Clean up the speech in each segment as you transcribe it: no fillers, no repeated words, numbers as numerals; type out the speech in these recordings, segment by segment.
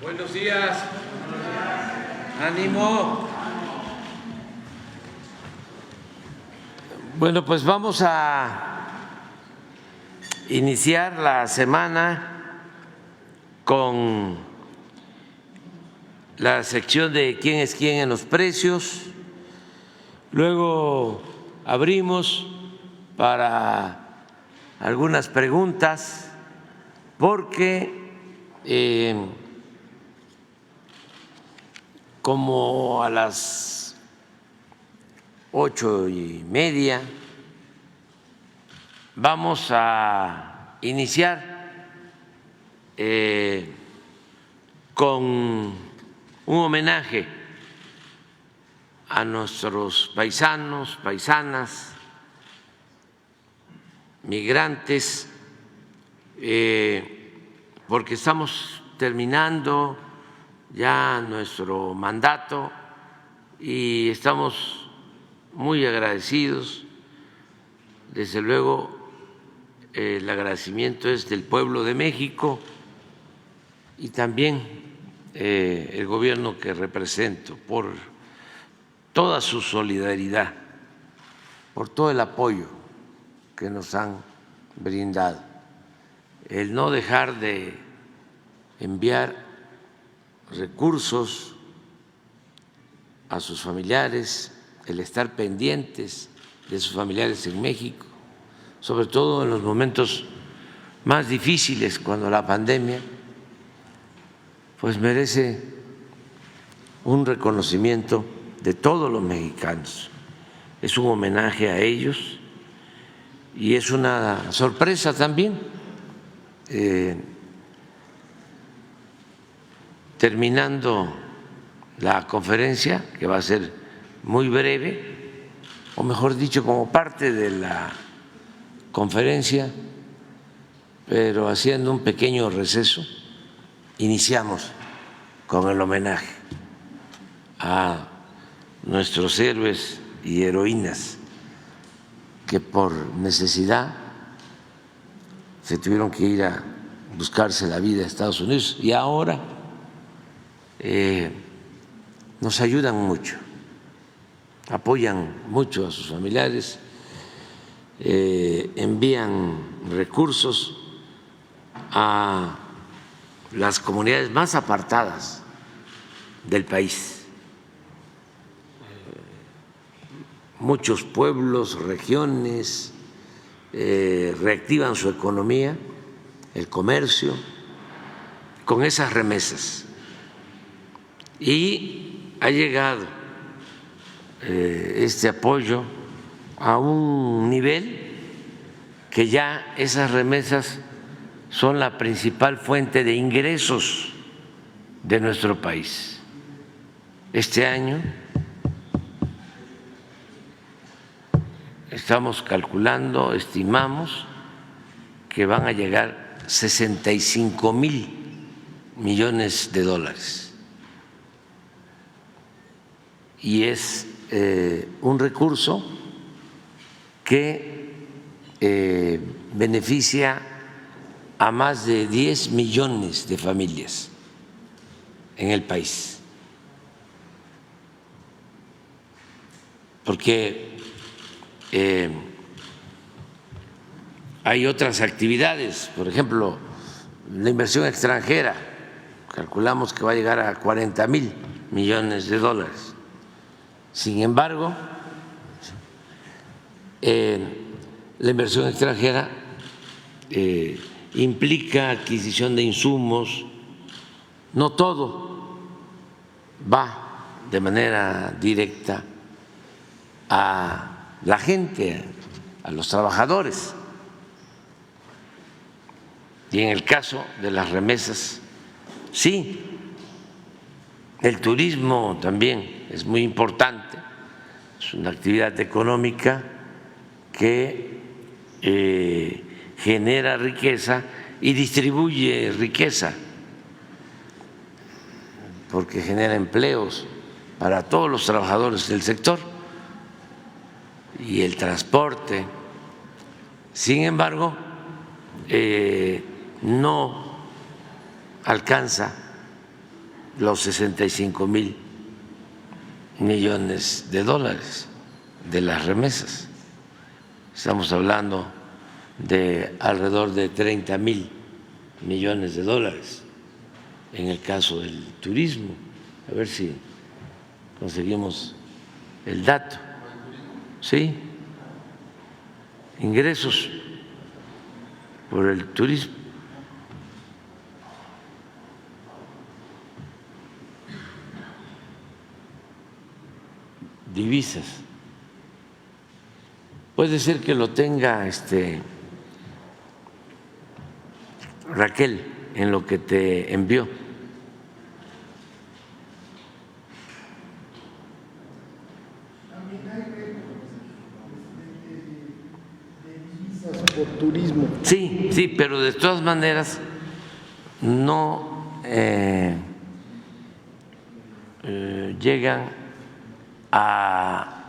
Buenos días. Ánimo. Bueno, pues vamos a iniciar la semana con la sección de quién es quién en los precios. Luego abrimos para algunas preguntas porque como a las 8:30 vamos a iniciar con un homenaje a nuestros paisanos, paisanas, migrantes, porque estamos terminando ya nuestro mandato y estamos muy agradecidos. Desde luego, el agradecimiento es del pueblo de México y también el gobierno que represento por toda su solidaridad, por todo el apoyo que nos han brindado, el no dejar de enviar recursos a sus familiares, el estar pendientes de sus familiares en México, sobre todo en los momentos más difíciles, cuando la pandemia, pues merece un reconocimiento de todos los mexicanos. Es un homenaje a ellos y es una sorpresa también. Terminando la conferencia, que va a ser muy breve, o mejor dicho, como parte de la conferencia, pero haciendo un pequeño receso, iniciamos con el homenaje a nuestros héroes y heroínas que por necesidad se tuvieron que ir a buscarse la vida a Estados Unidos y ahora nos ayudan mucho, apoyan mucho a sus familiares, envían recursos a las comunidades más apartadas del país, muchos pueblos, regiones, reactivan su economía, el comercio, con esas remesas. Y ha llegado este apoyo a un nivel que ya esas remesas son la principal fuente de ingresos de nuestro país. Este año estamos calculando, estimamos que van a llegar 65,000 millones de dólares. Y es un recurso que beneficia a más de 10 millones de familias en el país, porque hay otras actividades, por ejemplo, la inversión extranjera, calculamos que va a llegar a 40,000 millones de dólares. Sin embargo, la inversión extranjera implica adquisición de insumos, no todo va de manera directa a la gente, a los trabajadores. Y en el caso de las remesas, sí, el turismo también es muy importante, es una actividad económica que genera riqueza y distribuye riqueza, porque genera empleos para todos los trabajadores del sector y el transporte. Sin embargo, no alcanza los 65,000 millones de dólares de las remesas. Estamos hablando de alrededor de 30,000 millones de dólares en el caso del turismo. A ver si conseguimos el dato. Sí, ingresos por el turismo. Divisas. Puede ser que lo tenga Raquel en lo que te envió. Por turismo. Sí, sí, pero de todas maneras no llegan a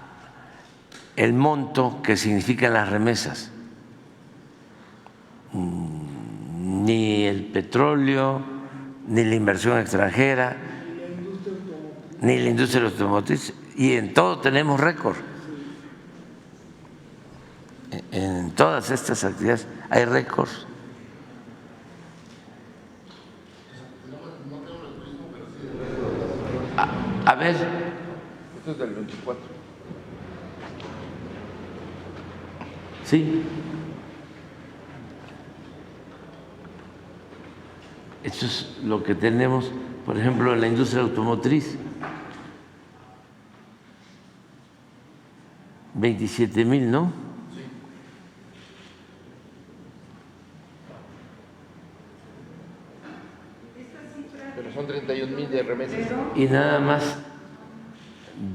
el monto que significan las remesas, ni el petróleo, ni la inversión extranjera, ni la industria automotriz, y en todo tenemos récord. En todas estas actividades hay récords. A ver. Esto es del 24. Sí. Esto es lo que tenemos, por ejemplo, en la industria automotriz. 27,000, ¿no? Sí. Pero son 31,000 de remesas. Y nada más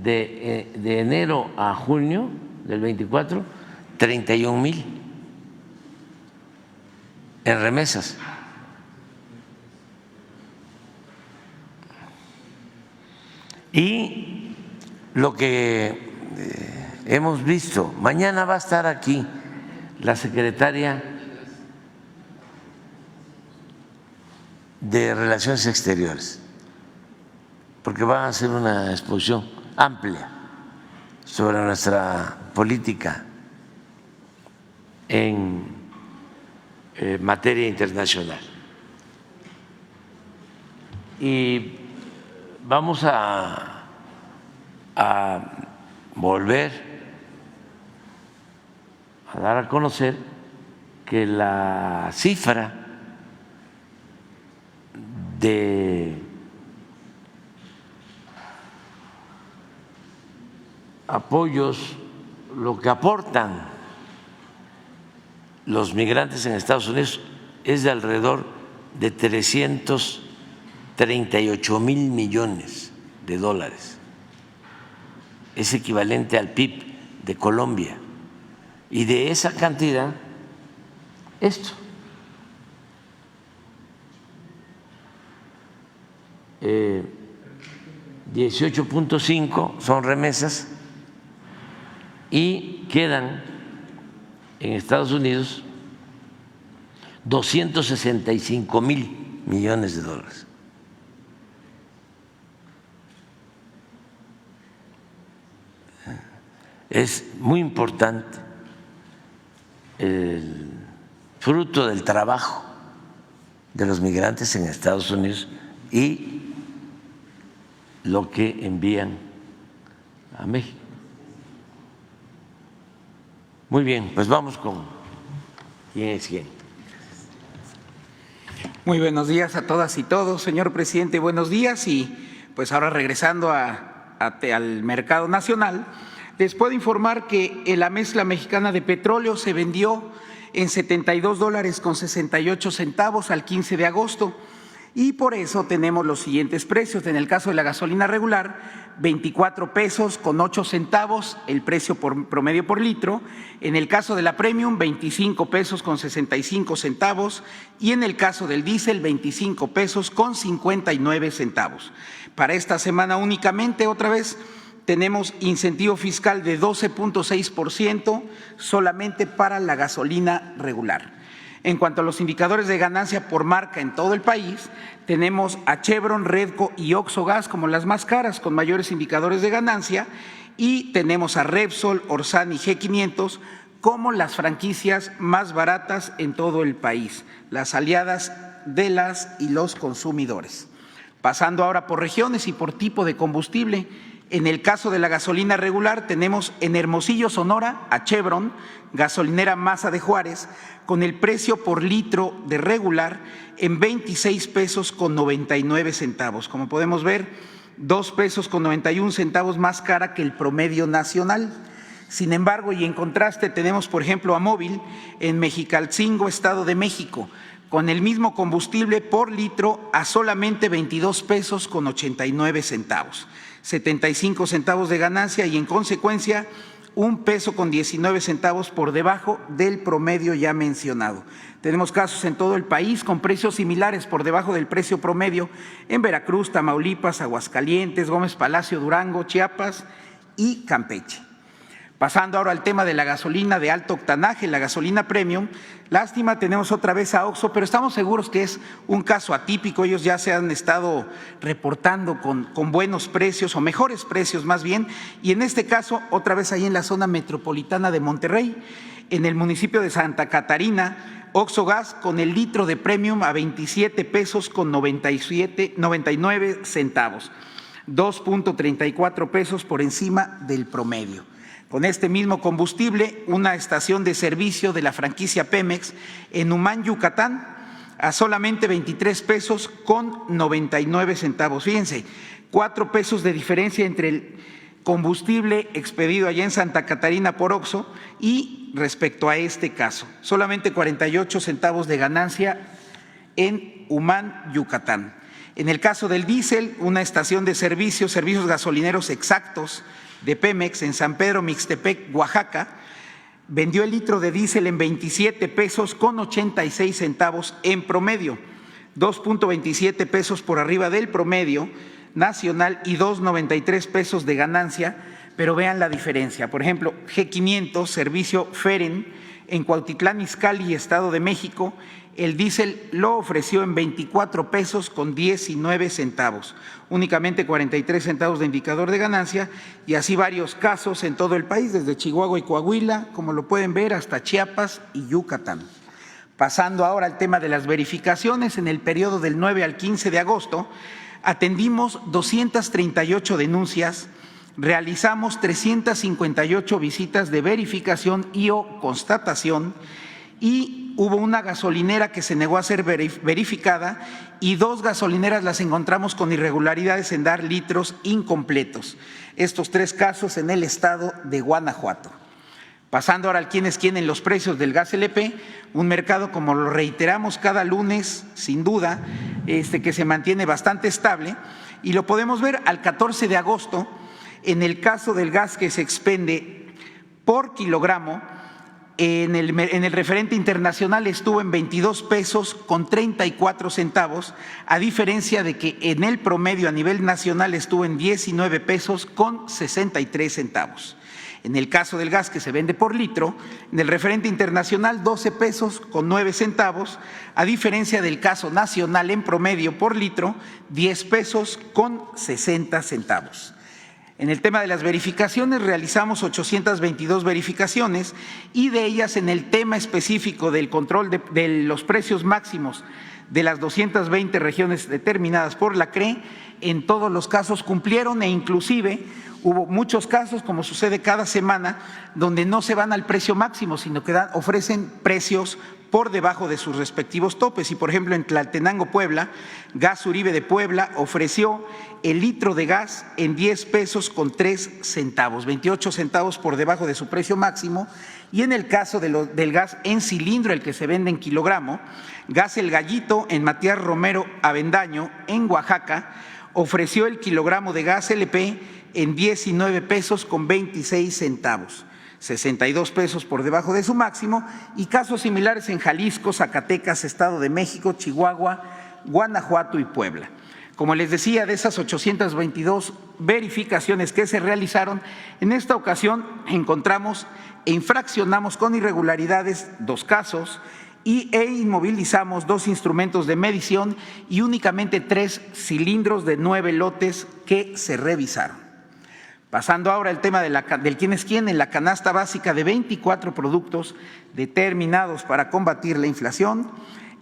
de enero a junio del 24, 31,000 en remesas. Y lo que hemos visto, mañana va a estar aquí la secretaria de Relaciones Exteriores, porque va a hacer una exposición amplia sobre nuestra política en materia internacional. Y vamos a volver a dar a conocer que la cifra de apoyos, lo que aportan los migrantes en Estados Unidos es de alrededor de 338,000 millones de dólares. Es equivalente al PIB de Colombia. Y de esa cantidad, esto. 18.5 son remesas y quedan en Estados Unidos 265,000 millones de dólares. Es muy importante el fruto del trabajo de los migrantes en Estados Unidos y lo que envían a México. Muy bien, pues vamos con quién es quién. Muy buenos días a todas y todos, señor presidente, buenos días. Y pues ahora regresando al mercado nacional, les puedo informar que la mezcla mexicana de petróleo se vendió en $72.68 al 15 de agosto. Y por eso tenemos los siguientes precios. En el caso de la gasolina regular, 24 pesos con 8 centavos el precio promedio por litro. En el caso de la premium, 25 pesos con 65 centavos. Y en el caso del diésel, 25 pesos con 59 centavos. Para esta semana únicamente, otra vez, tenemos incentivo fiscal de 12.6% solamente para la gasolina regular. En cuanto a los indicadores de ganancia por marca en todo el país, tenemos a Chevron, Redco y Oxxo Gas como las más caras, con mayores indicadores de ganancia, y tenemos a Repsol, Orsan y G500 como las franquicias más baratas en todo el país, las aliadas de las y los consumidores. Pasando ahora por regiones y por tipo de combustible, en el caso de la gasolina regular tenemos en Hermosillo, Sonora, a Chevron, gasolinera Maza de Juárez, con el precio por litro de regular en 26 pesos con 99 centavos. Como podemos ver, 2 pesos con 91 centavos más cara que el promedio nacional. Sin embargo, y en contraste, tenemos, por ejemplo, a Móvil en Mexicalcingo, Estado de México, con el mismo combustible por litro a solamente 22 pesos con 89 centavos, 75 centavos de ganancia y en consecuencia 1 peso con 19 centavos por debajo del promedio ya mencionado. Tenemos casos en todo el país con precios similares por debajo del precio promedio en Veracruz, Tamaulipas, Aguascalientes, Gómez Palacio, Durango, Chiapas y Campeche. Pasando ahora al tema de la gasolina de alto octanaje, la gasolina premium, lástima, tenemos otra vez a Oxxo, pero estamos seguros que es un caso atípico. Ellos ya se han estado reportando con buenos precios o mejores precios más bien, y en este caso otra vez ahí en la zona metropolitana de Monterrey, en el municipio de Santa Catarina, Oxxo Gas con el litro de premium a 27 pesos con 99 centavos, 2.34 pesos por encima del promedio. Con este mismo combustible, una estación de servicio de la franquicia Pemex en Humán, Yucatán, a solamente 23 pesos con 99 centavos. Fíjense, 4 pesos de diferencia entre el combustible expedido allá en Santa Catarina por Oxxo y respecto a este caso. Solamente 48 centavos de ganancia en Humán, Yucatán. En el caso del diésel, una estación de servicios gasolineros exactos de Pemex en San Pedro Mixtepec, Oaxaca, vendió el litro de diésel en 27 pesos con 86 centavos en promedio, 2.27 pesos por arriba del promedio nacional y 2.93 pesos de ganancia, pero vean la diferencia. Por ejemplo, G500, servicio Feren, en Cuautitlán Izcalli, Estado de México, el diésel lo ofreció en 24 pesos con 19 centavos, únicamente 43 centavos de indicador de ganancia, y así varios casos en todo el país, desde Chihuahua y Coahuila, como lo pueden ver, hasta Chiapas y Yucatán. Pasando ahora al tema de las verificaciones, en el periodo del 9 al 15 de agosto atendimos 238 denuncias, realizamos 358 visitas de verificación y o constatación, y hubo una gasolinera que se negó a ser verificada y 2 gasolineras las encontramos con irregularidades en dar litros incompletos. Estos 3 casos en el estado de Guanajuato. Pasando ahora al quién es quién en los precios del gas LP, un mercado, como lo reiteramos cada lunes, sin duda, que se mantiene bastante estable, y lo podemos ver al 14 de agosto, en el caso del gas que se expende por kilogramo, en el referente internacional estuvo en 22 pesos con 34 centavos, a diferencia de que en el promedio a nivel nacional estuvo en 19 pesos con 63 centavos. En el caso del gas que se vende por litro, en el referente internacional 12 pesos con 9 centavos, a diferencia del caso nacional en promedio por litro 10 pesos con 60 centavos. En el tema de las verificaciones realizamos 822 verificaciones y de ellas en el tema específico del control de los precios máximos de las 220 regiones determinadas por la CRE, en todos los casos cumplieron e inclusive hubo muchos casos, como sucede cada semana, donde no se van al precio máximo, sino que ofrecen precios por debajo de sus respectivos topes. Y por ejemplo en Tlaltenango, Puebla, Gas Uribe de Puebla ofreció el litro de gas en 10 pesos con 3 centavos, 28 centavos por debajo de su precio máximo. Y en el caso del gas en cilindro, el que se vende en kilogramo, Gas El Gallito en Matías Romero Avendaño, en Oaxaca, ofreció el kilogramo de gas LP en 19 pesos con 26 centavos. 62 pesos por debajo de su máximo, y casos similares en Jalisco, Zacatecas, Estado de México, Chihuahua, Guanajuato y Puebla. Como les decía, de esas 822 verificaciones que se realizaron, en esta ocasión encontramos e infraccionamos con irregularidades 2 casos e inmovilizamos 2 instrumentos de medición y únicamente 3 cilindros de 9 lotes que se revisaron. Pasando ahora al tema del quién es quién, en la canasta básica de 24 productos determinados para combatir la inflación,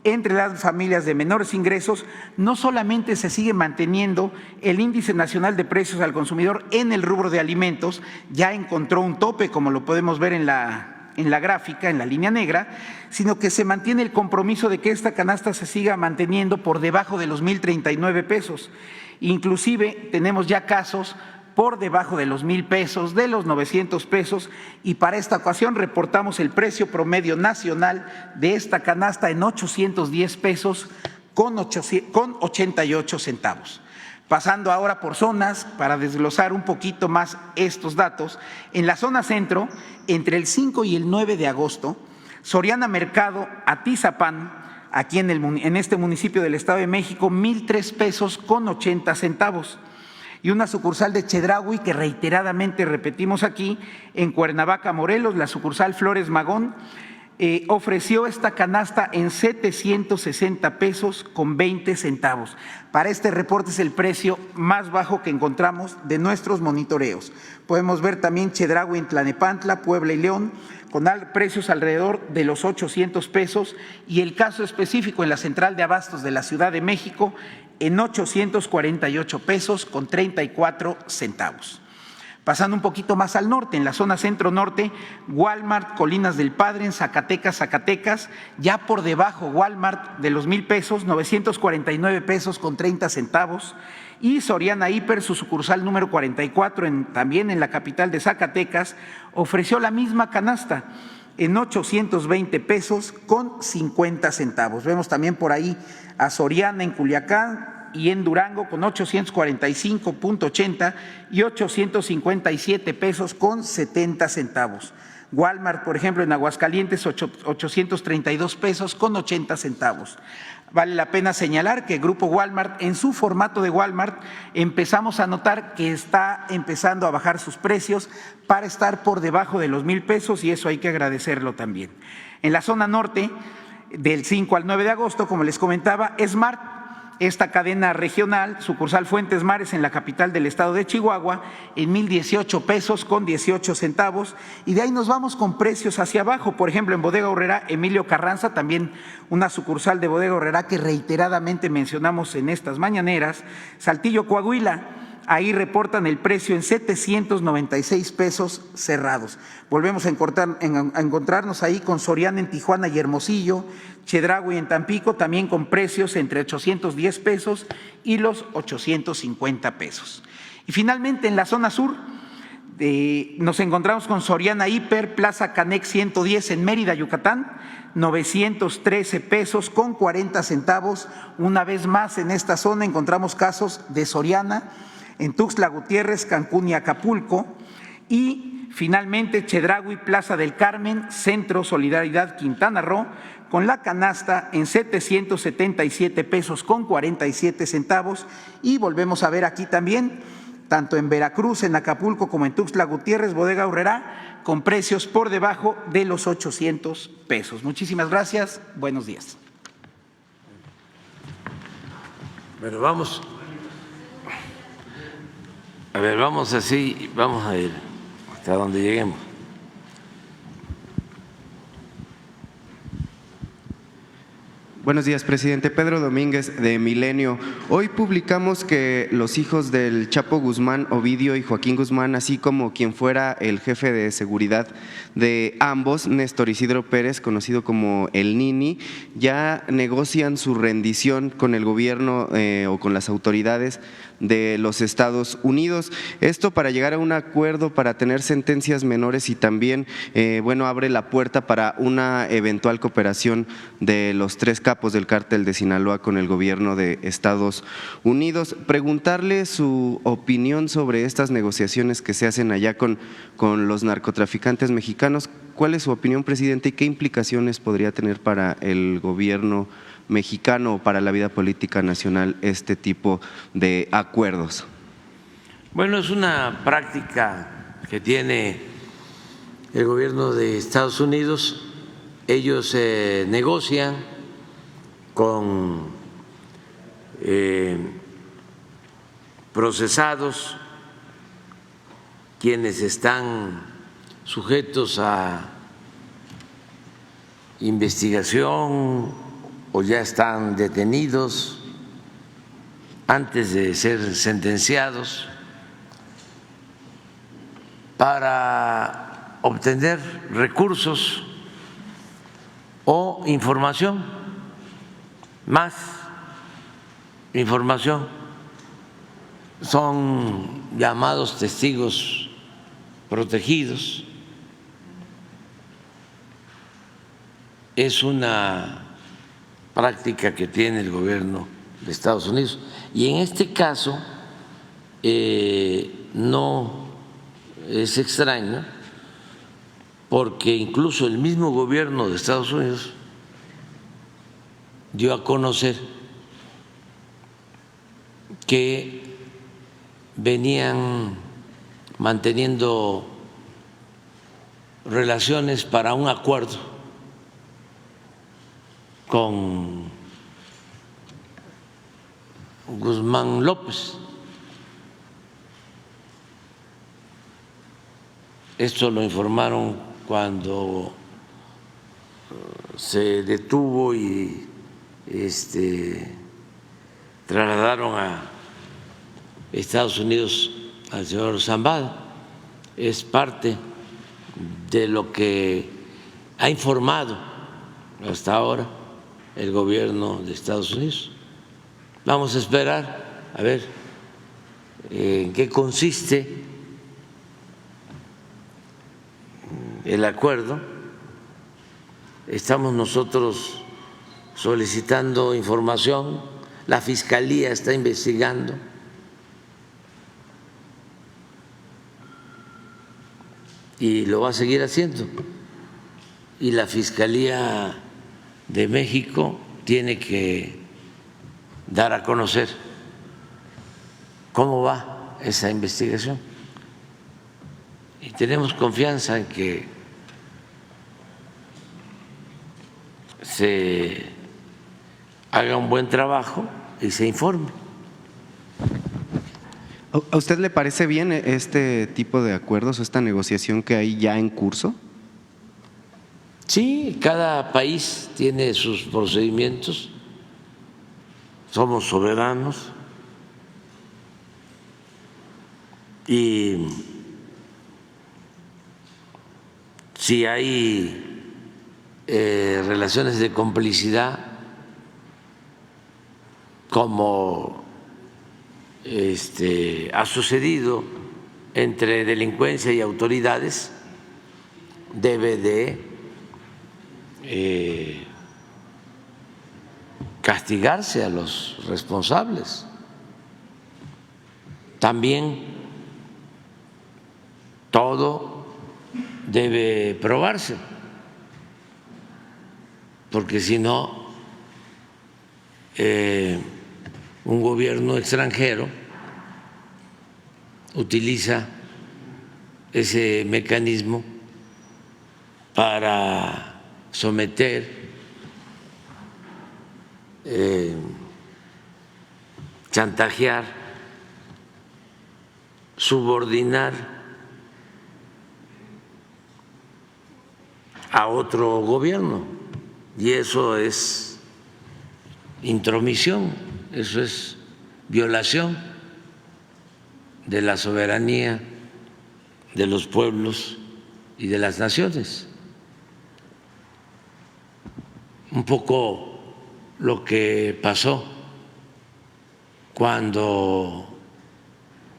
entre las familias de menores ingresos, no solamente se sigue manteniendo el índice nacional de precios al consumidor en el rubro de alimentos, ya encontró un tope, como lo podemos ver en la gráfica, en la línea negra, sino que se mantiene el compromiso de que esta canasta se siga manteniendo por debajo de los 1,039 pesos. Inclusive tenemos ya casos por debajo de los 1,000 pesos, de los 900 pesos, y para esta ocasión reportamos el precio promedio nacional de esta canasta en 810 pesos con 88 centavos. Pasando ahora por zonas, para desglosar un poquito más estos datos, en la zona centro, entre el 5 y el 9 de agosto, Soriana Mercado, Atizapán, aquí en este municipio del Estado de México, 1,003 pesos con 80 centavos. Y una sucursal de Chedraui, que reiteradamente repetimos aquí, en Cuernavaca, Morelos, la sucursal Flores Magón, ofreció esta canasta en 760 pesos con 20 centavos. Para este reporte es el precio más bajo que encontramos de nuestros monitoreos. Podemos ver también Chedraui en Tlanepantla, Puebla y León, con precios alrededor de los 800 pesos, y el caso específico en la central de abastos de la Ciudad de México en 848 pesos con 34 centavos. Pasando un poquito más al norte, en la zona centro-norte, Walmart, Colinas del Padre, en Zacatecas, ya por debajo Walmart de los 1,000 pesos, 949 pesos con 30 centavos, y Soriana Hiper, su sucursal número 44, también en la capital de Zacatecas, ofreció la misma canasta en 820 pesos con 50 centavos. Vemos también por ahí a Soriana en Culiacán y en Durango con 845.80 y 857 pesos con 70 centavos. Walmart, por ejemplo, en Aguascalientes, 832 pesos con 80 centavos. Vale la pena señalar que el Grupo Walmart, en su formato de Walmart, empezamos a notar que está empezando a bajar sus precios para estar por debajo de los 1,000 pesos, y eso hay que agradecerlo también. En la zona norte, del 5 al 9 de agosto, como les comentaba, Smart, esta cadena regional, sucursal Fuentes Mares en la capital del estado de Chihuahua, en 1,018 pesos con 18 centavos, y de ahí nos vamos con precios hacia abajo. Por ejemplo, en Bodega Aurrerá, Emilio Carranza, también una sucursal de Bodega Aurrerá que reiteradamente mencionamos en estas mañaneras, Saltillo, Coahuila, ahí reportan el precio en 796 pesos cerrados. Volvemos a encontrarnos ahí con Soriana en Tijuana y Hermosillo, Chedraui en Tampico, también con precios entre 810 pesos y los 850 pesos. Y finalmente en la zona sur nos encontramos con Soriana Hiper, Plaza Canex 110 en Mérida, Yucatán, 913 pesos con 40 centavos. Una vez más en esta zona encontramos casos de Soriana en Tuxtla Gutiérrez, Cancún y Acapulco. Y finalmente Chedraui, Plaza del Carmen, Centro Solidaridad, Quintana Roo, con la canasta en 777 pesos con 47 centavos. Y volvemos a ver aquí también, tanto en Veracruz, en Acapulco, como en Tuxtla Gutiérrez, Bodega Aurrerá, con precios por debajo de los 800 pesos. Muchísimas gracias. Buenos días. Bueno, vamos así, vamos a ir hasta donde lleguemos. Buenos días, presidente. Pedro Domínguez, de Milenio. Hoy publicamos que los hijos del Chapo Guzmán, Ovidio y Joaquín Guzmán, así como quien fuera el jefe de seguridad de ambos, Néstor Isidro Pérez, conocido como el Nini, ya negocian su rendición con el gobierno o con las autoridades de los Estados Unidos. Esto para llegar a un acuerdo para tener sentencias menores y también, abre la puerta para una eventual cooperación de los 3 capos del cártel de Sinaloa con el gobierno de Estados Unidos. Preguntarle su opinión sobre estas negociaciones que se hacen allá con los narcotraficantes mexicanos. ¿Cuál es su opinión, presidente, y qué implicaciones podría tener para el gobierno mexicano o para la vida política nacional este tipo de acuerdos? Bueno, es una práctica que tiene el gobierno de Estados Unidos ellos negocian con procesados, quienes están sujetos a investigación o ya están detenidos antes de ser sentenciados, para obtener recursos o información, más información. Son llamados testigos protegidos. Es una práctica que tiene el gobierno de Estados Unidos y en este caso no es extraño, porque incluso el mismo gobierno de Estados Unidos dio a conocer que venían manteniendo relaciones para un acuerdo con Guzmán López. Esto lo informaron cuando se detuvo y trasladaron a Estados Unidos al señor Zambada. Es parte de lo que ha informado hasta ahora el gobierno de Estados Unidos. Vamos a esperar a ver en qué consiste el acuerdo. Estamos nosotros solicitando información, la Fiscalía está investigando. Y lo va a seguir haciendo. Y la Fiscalía de México tiene que dar a conocer cómo va esa investigación. Y tenemos confianza en que se haga un buen trabajo y se informe. ¿A usted le parece bien este tipo de acuerdos o esta negociación que hay ya en curso? Sí, cada país tiene sus procedimientos, somos soberanos y si hay relaciones de complicidad como ha sucedido entre delincuencia y autoridades, debe de castigarse a los responsables. También todo debe probarse, porque si no, un gobierno extranjero utiliza ese mecanismo para someter, chantajear, subordinar a otro gobierno, y eso es intromisión, eso es violación de la soberanía de los pueblos y de las naciones. Un poco lo que pasó cuando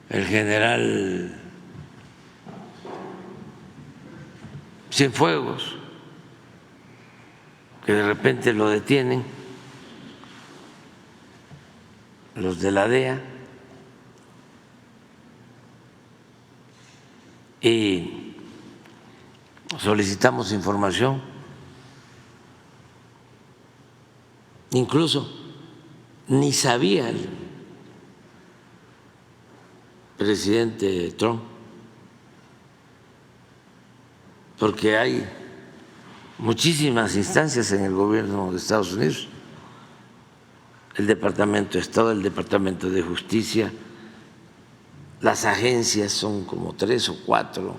el general Cienfuegos, que de repente lo detienen los de la DEA y solicitamos información. Incluso ni sabía el presidente Trump, porque hay muchísimas instancias en el gobierno de Estados Unidos, el Departamento de Estado, el Departamento de Justicia, las agencias son como 3 o 4,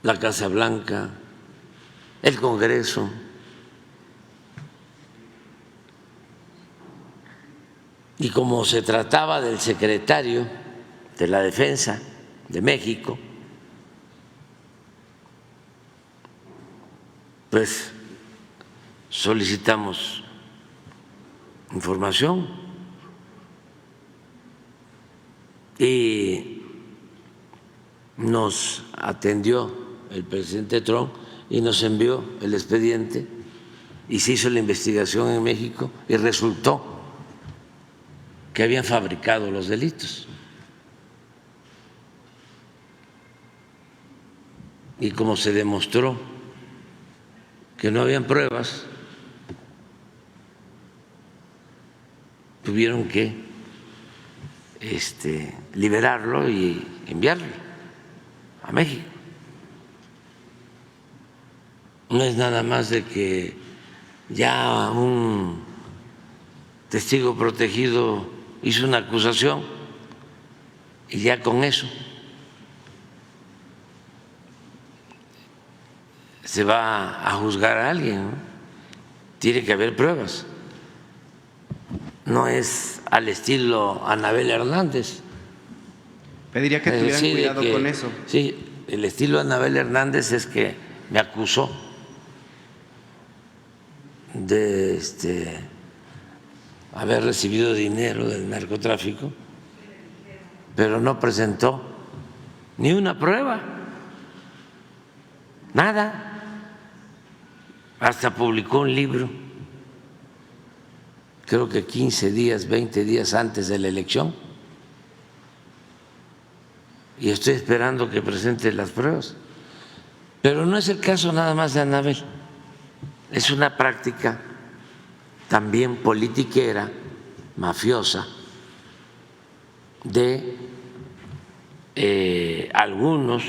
la Casa Blanca, el Congreso. Y como se trataba del secretario de la Defensa de México, pues solicitamos información y nos atendió el presidente Trump y nos envió el expediente y se hizo la investigación en México y resultó que habían fabricado los delitos. Y como se demostró que no habían pruebas, tuvieron que liberarlo y enviarlo a México. No es nada más de que ya un testigo protegido hizo una acusación y ya con eso se va a juzgar a alguien, ¿no? Tiene que haber pruebas. No es al estilo Anabel Hernández. Pediría que tuvieran cuidado con eso. Sí, el estilo Anabel Hernández es que me acusó de haber recibido dinero del narcotráfico, pero no presentó ni una prueba, nada. Hasta publicó un libro, creo que 15 días, 20 días antes de la elección, y estoy esperando que presente las pruebas. Pero no es el caso nada más de Anabel, es una práctica también politiquera, mafiosa, de algunos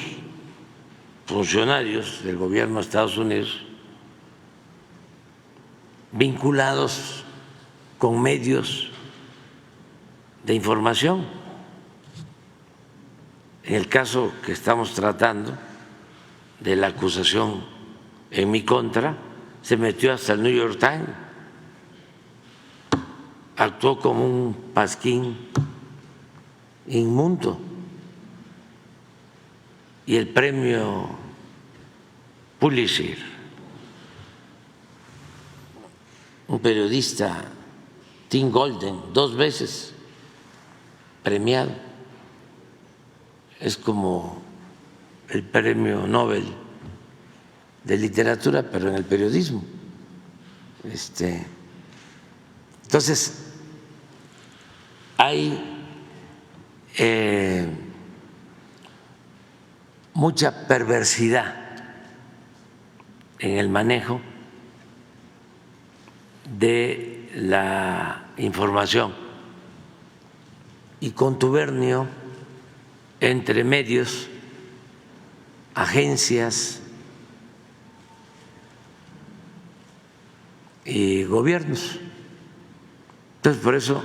funcionarios del gobierno de Estados Unidos vinculados con medios de información. En el caso que estamos tratando de la acusación en mi contra, se metió hasta el New York Times, actuó como un pasquín inmundo, y el premio Pulitzer, un periodista, Tim Golden, 2 veces premiado, es como el premio Nobel de literatura, pero en el periodismo. Entonces, hay mucha perversidad en el manejo de la información y contubernio entre medios, agencias y gobiernos. Entonces, por eso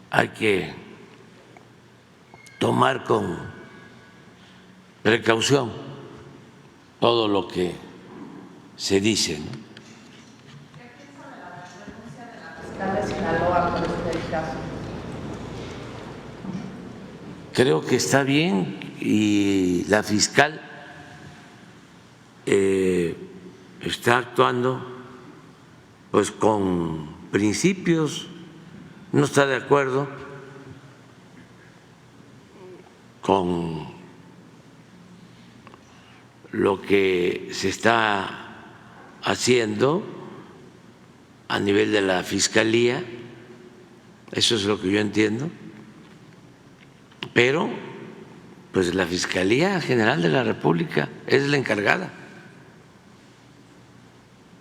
hay que tomar con precaución todo lo que se dice, ¿no? Creo que está bien y la fiscal está actuando pues con principios, no está de acuerdo con lo que se está haciendo a nivel de la Fiscalía, eso es lo que yo entiendo, pero pues la Fiscalía General de la República es la encargada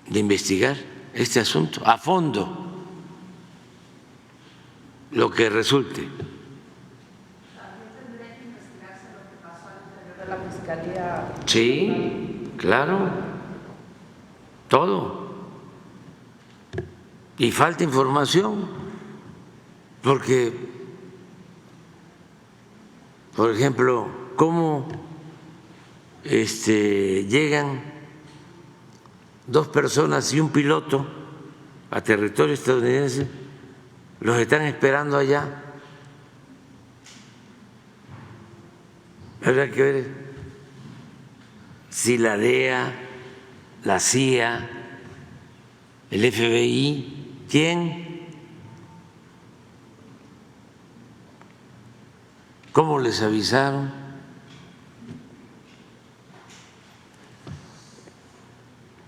de investigar este asunto a fondo, lo que resulte. ¿También tendría que investigarse lo que pasó al interior de la Fiscalía Sí, claro, todo. Y falta información, porque, por ejemplo, cómo llegan 2 personas y un piloto a territorio estadounidense, los están esperando allá. Habrá que ver si la DEA, la CIA, el FBI, ¿quién? ¿Cómo les avisaron?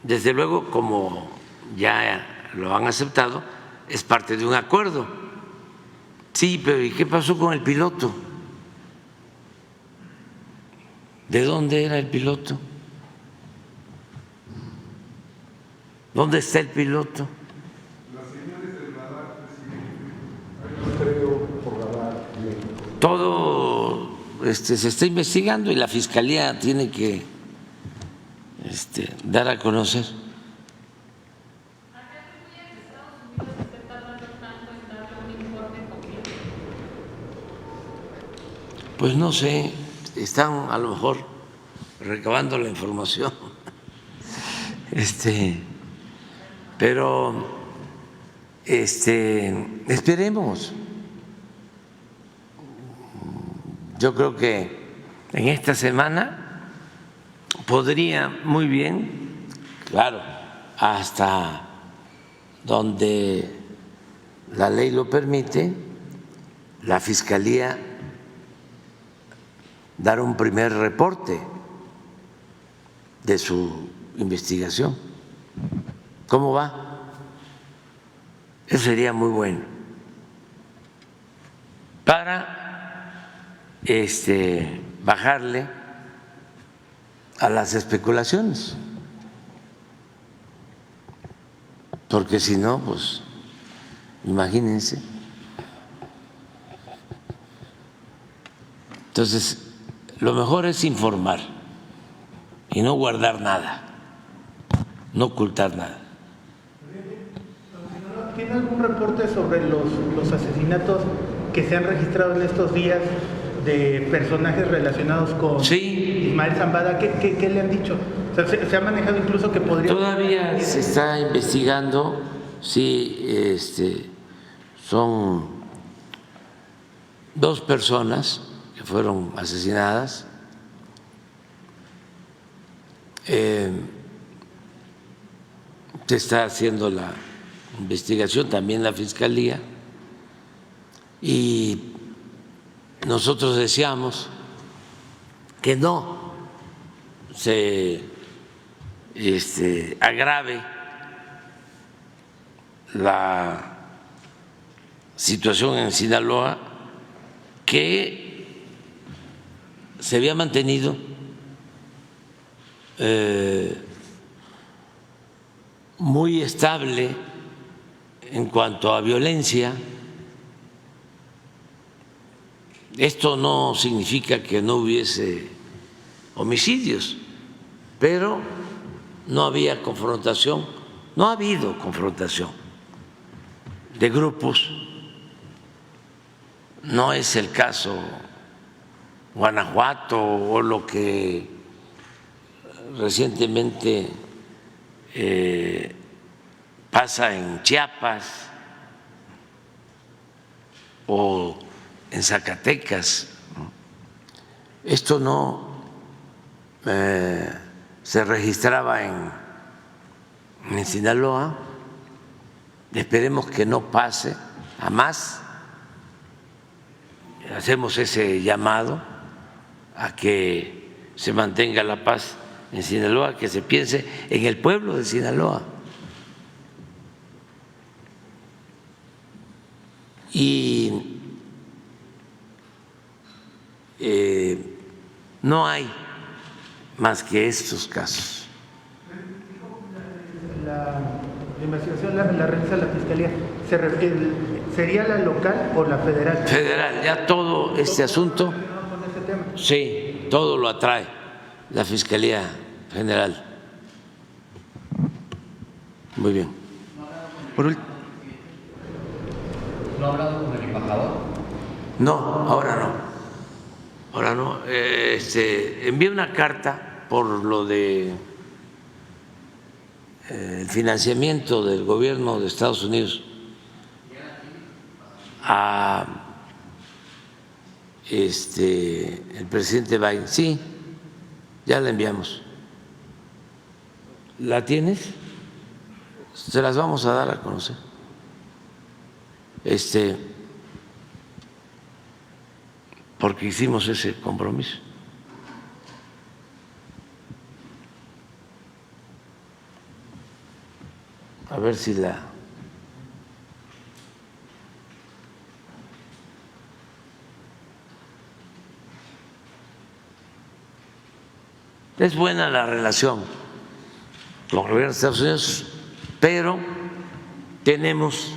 Desde luego, como ya lo han aceptado, es parte de un acuerdo. Sí, pero ¿y qué pasó con el piloto? ¿De dónde era el piloto? ¿Dónde está el piloto? Las señales del radar, presidente. Creo por radar. Todo se está investigando y la Fiscalía tiene que dar a conocer. Pues no sé, están a lo mejor recabando la información, pero esperemos. Yo creo que en esta semana podría muy bien, claro, hasta donde la ley lo permite, la Fiscalía dar un primer reporte de su investigación. ¿Cómo va? Eso sería muy bueno para bajarle a las especulaciones, porque si no, pues imagínense. Entonces, lo mejor es informar y no guardar nada, no ocultar nada. ¿Tiene algún reporte sobre los asesinatos que se han registrado en estos días de personajes relacionados con Ismael Zambada? ¿Qué le han dicho? O sea, se ha manejado incluso que podría... Todavía se está investigando si son 2 personas que fueron asesinadas. Se está haciendo la investigación, también la Fiscalía, y nosotros deseamos que no se agrave la situación en Sinaloa, que se había mantenido muy estable en cuanto a violencia. Esto no significa que no hubiese homicidios, pero no había confrontación, no ha habido confrontación de grupos. No es el caso Guanajuato o lo que recientemente pasa en Chiapas o en Zacatecas. Esto no se registraba en Sinaloa. Esperemos que no pase a más. Hacemos ese llamado a que se mantenga la paz en Sinaloa, que se piense en el pueblo de Sinaloa. Y no hay más que estos casos. La investigación la realiza la Fiscalía. ¿Sería la local o la federal? Federal, ya todo este asunto, sí, todo lo atrae la Fiscalía General. Muy bien. ¿No ha hablado con el embajador? No, ahora no. Ahora no. Envié una carta por lo de el financiamiento del gobierno de Estados Unidos a el presidente Biden. Sí, ya la enviamos. ¿La tienes? Se las vamos a dar a conocer. Porque hicimos ese compromiso. A ver si la... Es buena la relación con el gobierno de Estados Unidos, pero tenemos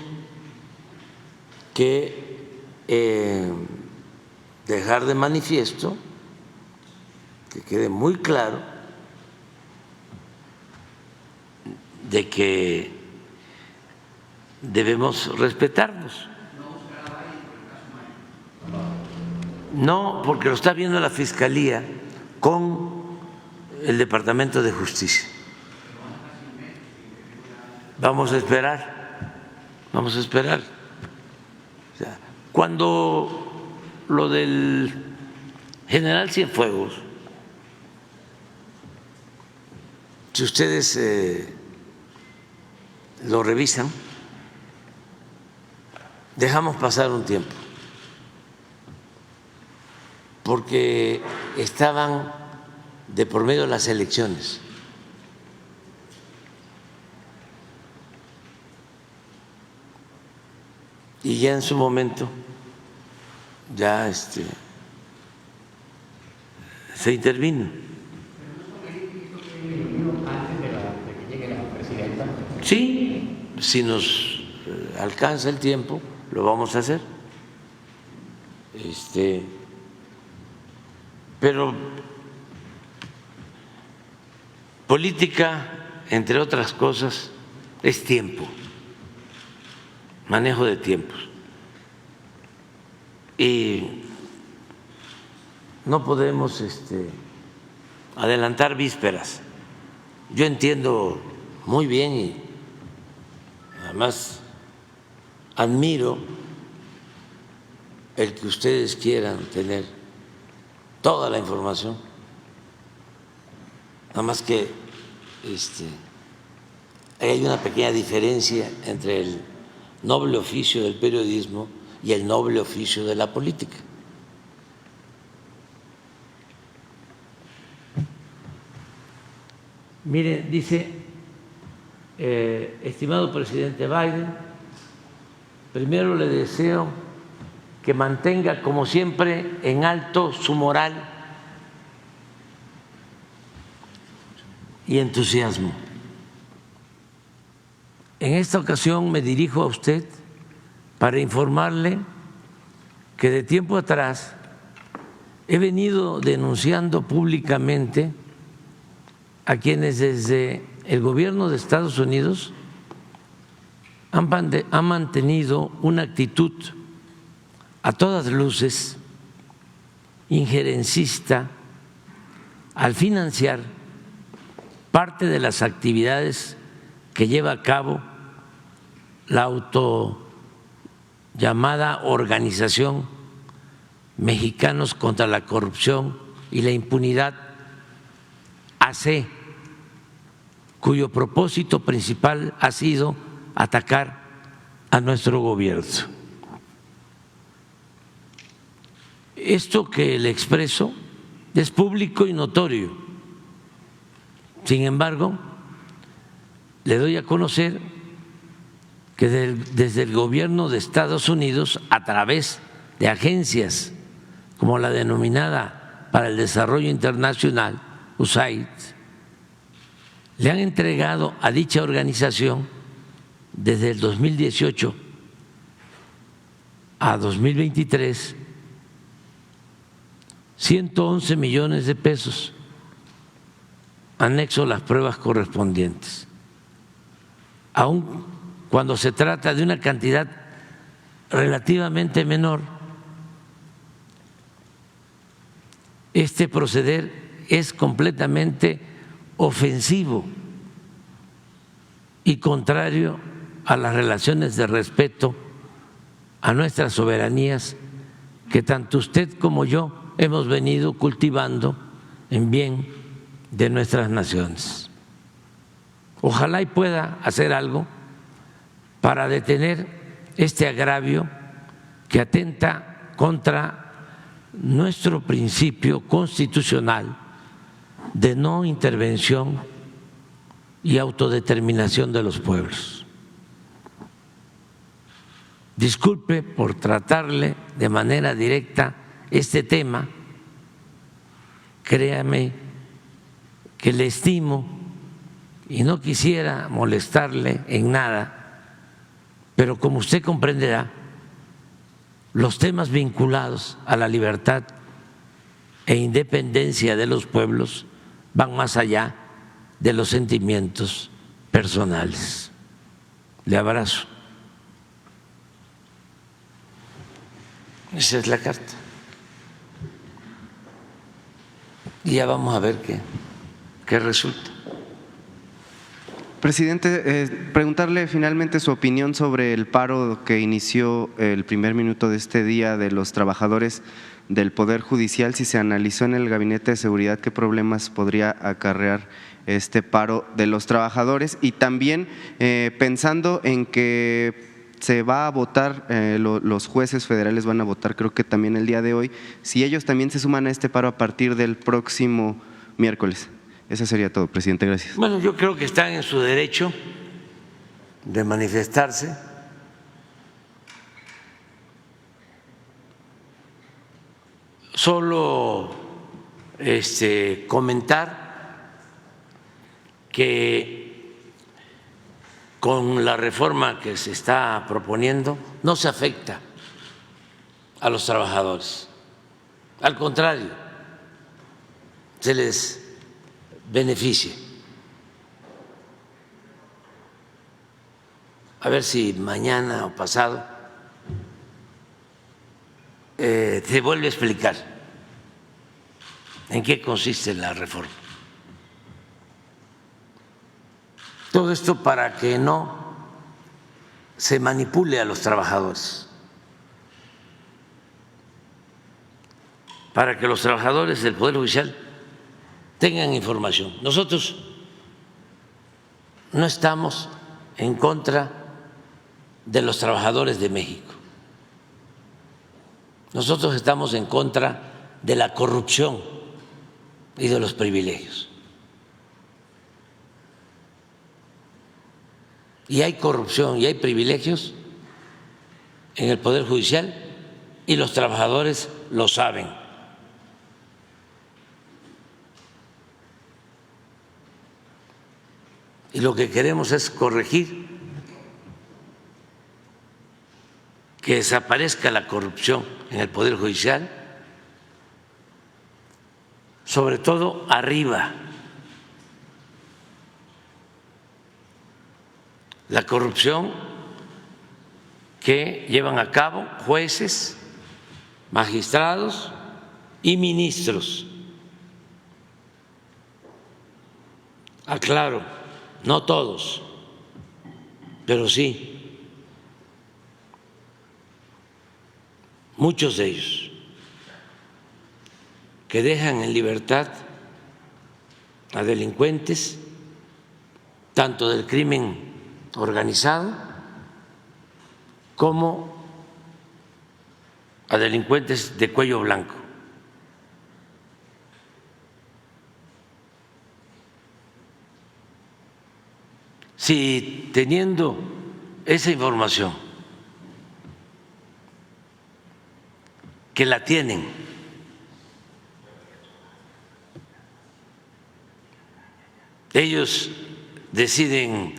que dejar de manifiesto, que quede muy claro, de que debemos respetarnos. No, porque lo está viendo la Fiscalía con el Departamento de Justicia. Vamos a esperar, vamos a esperar. O sea, cuando lo del general Cienfuegos, si ustedes lo revisan, dejamos pasar un tiempo, porque estaban de por medio de las elecciones. Y ya en su momento ya se intervino. ¿Antes de que llegue la presidenta? Sí, si nos alcanza el tiempo, lo vamos a hacer. Pero política, entre otras cosas, es tiempo, manejo de tiempos. Y no podemos adelantar vísperas. Yo entiendo muy bien y además admiro el que ustedes quieran tener toda la información. Nada más que hay una pequeña diferencia entre el noble oficio del periodismo y el noble oficio de la política. Mire, dice, estimado presidente Biden, primero le deseo que mantenga como siempre en alto su moral y entusiasmo. En esta ocasión me dirijo a usted para informarle que de tiempo atrás he venido denunciando públicamente a quienes desde el gobierno de Estados Unidos han mantenido una actitud a todas luces injerencista al financiar parte de las actividades que lleva a cabo la autollamada Organización Mexicanos contra la Corrupción y la Impunidad, AC, cuyo propósito principal ha sido atacar a nuestro gobierno. Esto que le expreso es público y notorio. Sin embargo, le doy a conocer que desde el gobierno de Estados Unidos, a través de agencias como la denominada para el Desarrollo Internacional, USAID, le han entregado a dicha organización desde el 2018 a 2023 111 millones de pesos anexo las pruebas correspondientes, aun cuando se trata de una cantidad relativamente menor. Este proceder es completamente ofensivo y contrario a las relaciones de respeto a nuestras soberanías que tanto usted como yo hemos venido cultivando en bien de nuestras naciones. Ojalá y pueda hacer algo para detener este agravio que atenta contra nuestro principio constitucional de no intervención y autodeterminación de los pueblos. Disculpe por tratarle de manera directa este tema, créame que le estimo y no quisiera molestarle en nada, pero como usted comprenderá, los temas vinculados a la libertad e independencia de los pueblos van más allá de los sentimientos personales. Le abrazo. Esa es la carta. Y ya vamos a ver qué resulta. Presidente, preguntarle finalmente su opinión sobre el paro que inició el primer minuto de este día de los trabajadores del Poder Judicial, si se analizó en el Gabinete de Seguridad qué problemas podría acarrear este paro de los trabajadores, y también pensando en que se va a votar, los jueces federales van a votar, creo que también el día de hoy, si ellos también se suman a este paro a partir del próximo miércoles. Eso sería todo, presidente. Gracias. Bueno, yo creo que están en su derecho de manifestarse. Solo comentar que con la reforma que se está proponiendo no se afecta a los trabajadores, al contrario, se les beneficia. A ver si mañana o pasado se vuelve a explicar en qué consiste la reforma. Todo esto para que no se manipule a los trabajadores, para que los trabajadores del Poder Judicial tengan información. Nosotros no estamos en contra de los trabajadores de México. Nosotros estamos en contra de la corrupción y de los privilegios. Y hay corrupción y hay privilegios en el Poder Judicial y los trabajadores lo saben. Y lo que queremos es corregir, que desaparezca la corrupción en el Poder Judicial, sobre todo arriba. La corrupción que llevan a cabo jueces, magistrados y ministros. Aclaro, no todos, pero sí muchos de ellos, que dejan en libertad a delincuentes, tanto del crimen organizado como a delincuentes de cuello blanco. Si teniendo esa información, que la tienen, ellos deciden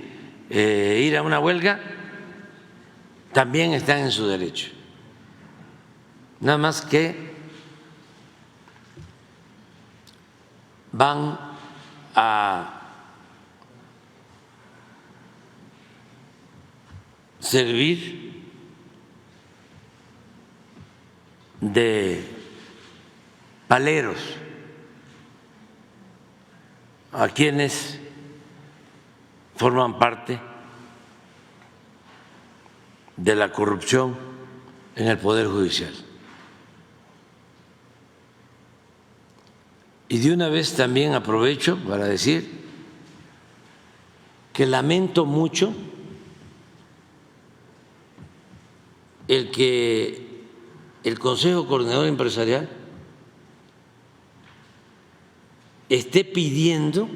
ir a una huelga, también están en su derecho. Nada más que van a servir de paleros a quienes forman parte de la corrupción en el Poder Judicial. Y de una vez también aprovecho para decir que lamento mucho el que el Consejo Coordinador Empresarial esté pidiendo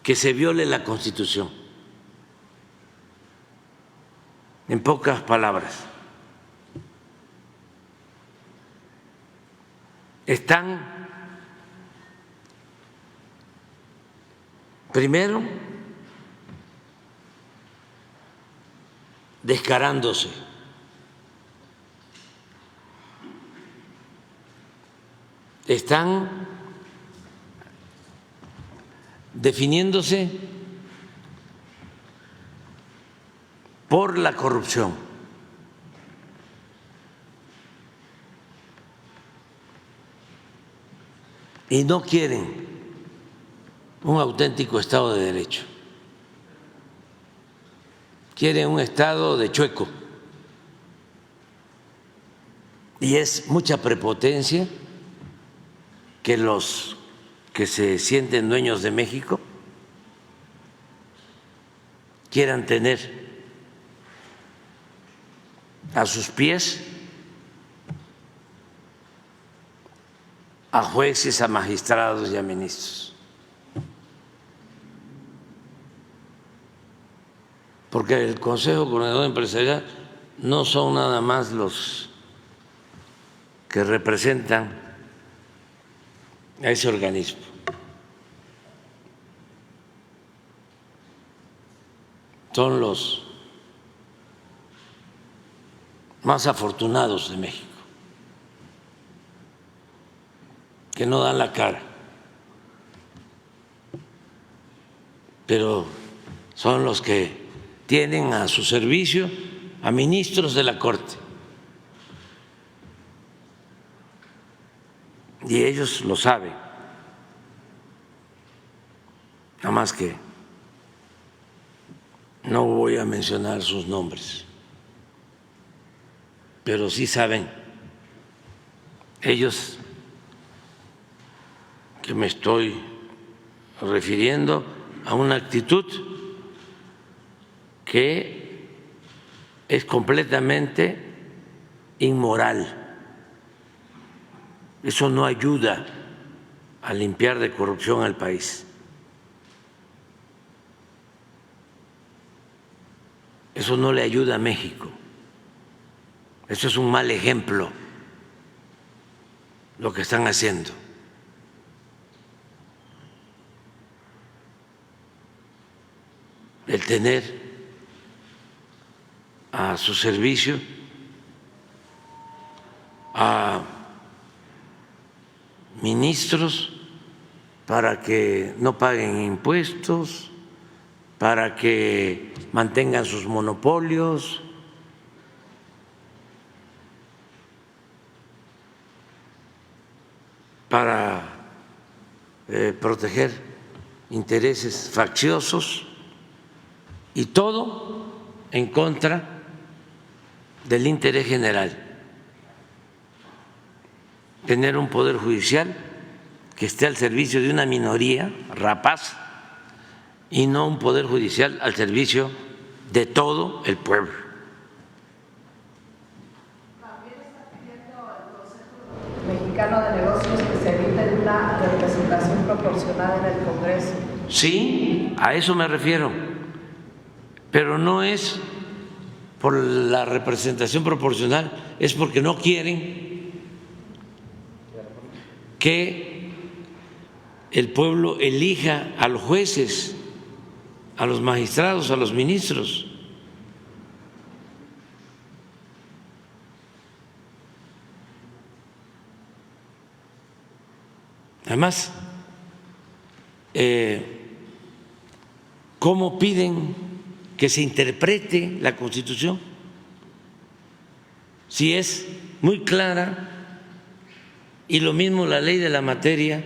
que se viole la Constitución. En pocas palabras, están primero descarándose, están definiéndose por la corrupción. Y no quieren un auténtico Estado de Derecho. Quieren un Estado de chueco. Y es mucha prepotencia que los que se sienten dueños de México quieran tener a sus pies a jueces, a magistrados y a ministros. Porque el Consejo Coordinador Empresarial no son nada más los que representan a ese organismo. Son los más afortunados de México, que no dan la cara, pero son los que tienen a su servicio a ministros de la Corte. Y ellos lo saben, nada más que no voy a mencionar sus nombres, pero sí saben ellos que me estoy refiriendo a una actitud que es completamente inmoral. Eso no ayuda a limpiar de corrupción al país. Eso no le ayuda a México. Eso es un mal ejemplo lo que están haciendo. El tener a su servicio a ministros para que no paguen impuestos, para que mantengan sus monopolios, para proteger intereses facciosos, y todo en contra del interés general. Tener un poder judicial que esté al servicio de una minoría rapaz y no un poder judicial al servicio de todo el pueblo. También está pidiendo al Consejo Mexicano de Negocios que se evite una representación proporcional en el Congreso. Sí, a eso me refiero, pero no es por la representación proporcional, es porque no quieren que el pueblo elija a los jueces, a los magistrados, a los ministros. Además, cómo piden que se interprete la Constitución, si es muy clara, y lo mismo la ley de la materia.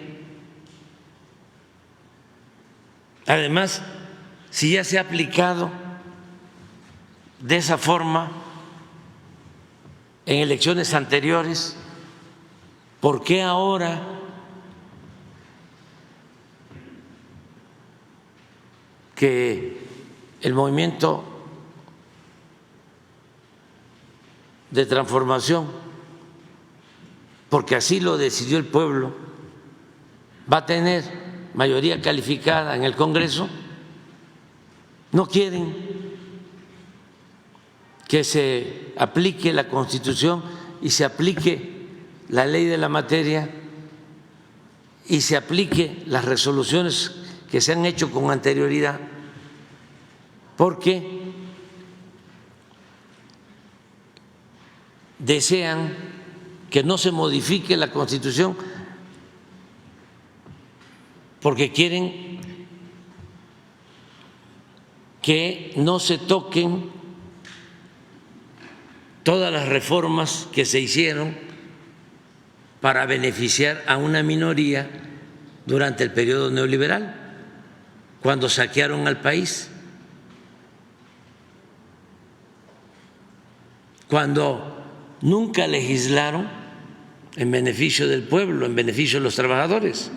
Además, si ya se ha aplicado de esa forma en elecciones anteriores, ¿por qué ahora que el movimiento de transformación, porque así lo decidió el pueblo, va a tener mayoría calificada en el Congreso, no quieren que se aplique la Constitución y se aplique la ley de la materia y se aplique las resoluciones que se han hecho con anterioridad? Porque desean que no se modifique la Constitución, porque quieren que no se toquen todas las reformas que se hicieron para beneficiar a una minoría durante el periodo neoliberal, cuando saquearon al país, cuando nunca legislaron en beneficio del pueblo, en beneficio de los trabajadores,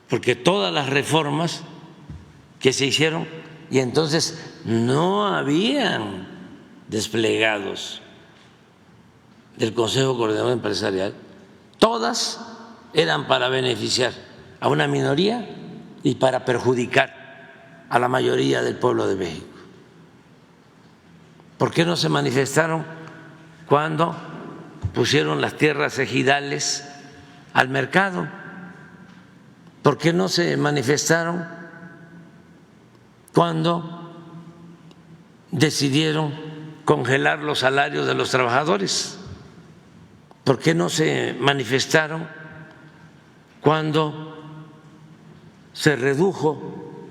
porque todas las reformas que se hicieron, y entonces no habían desplegados del Consejo Coordinador Empresarial, todas eran para beneficiar a una minoría y para perjudicar a la mayoría del pueblo de México. ¿Por qué no se manifestaron cuando pusieron las tierras ejidales al mercado? ¿Por qué no se manifestaron cuando decidieron congelar los salarios de los trabajadores? ¿Por qué no se manifestaron cuando se redujo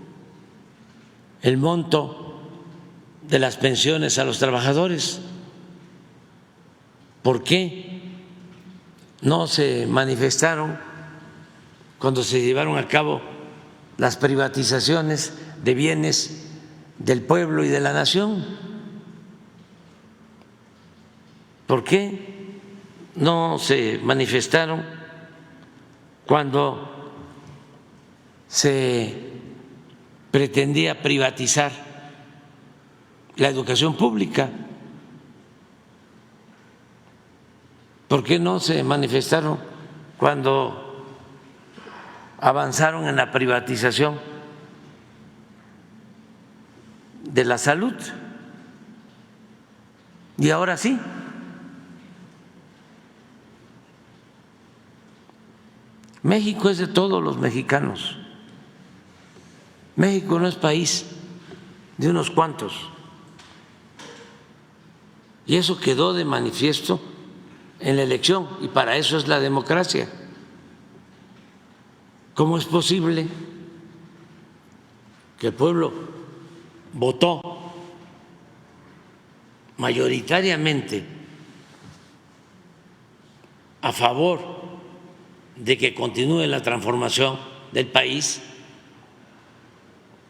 el monto de las pensiones a los trabajadores? ¿Por qué no se manifestaron cuando se llevaron a cabo las privatizaciones de bienes del pueblo y de la nación? ¿Por qué no se manifestaron cuando se pretendía privatizar la educación pública? ¿Por qué no se manifestaron cuando avanzaron en la privatización de la salud? Y ahora sí. México es de todos los mexicanos. México no es país de unos cuantos. Y eso quedó de manifiesto en la elección, y para eso es la democracia. ¿Cómo es posible que el pueblo votó mayoritariamente a favor de que continúe la transformación del país,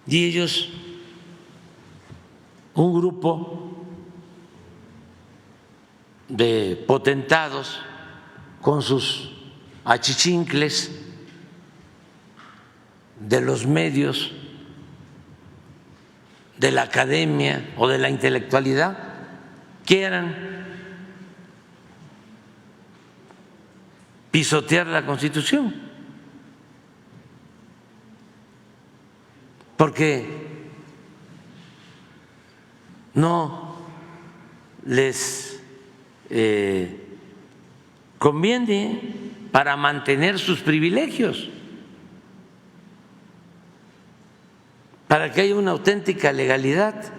y ellos, un grupo de potentados con sus achichincles de los medios, de la academia o de la intelectualidad, quieran pisotear la Constitución? Porque no les conviene para mantener sus privilegios, para que haya una auténtica legalidad.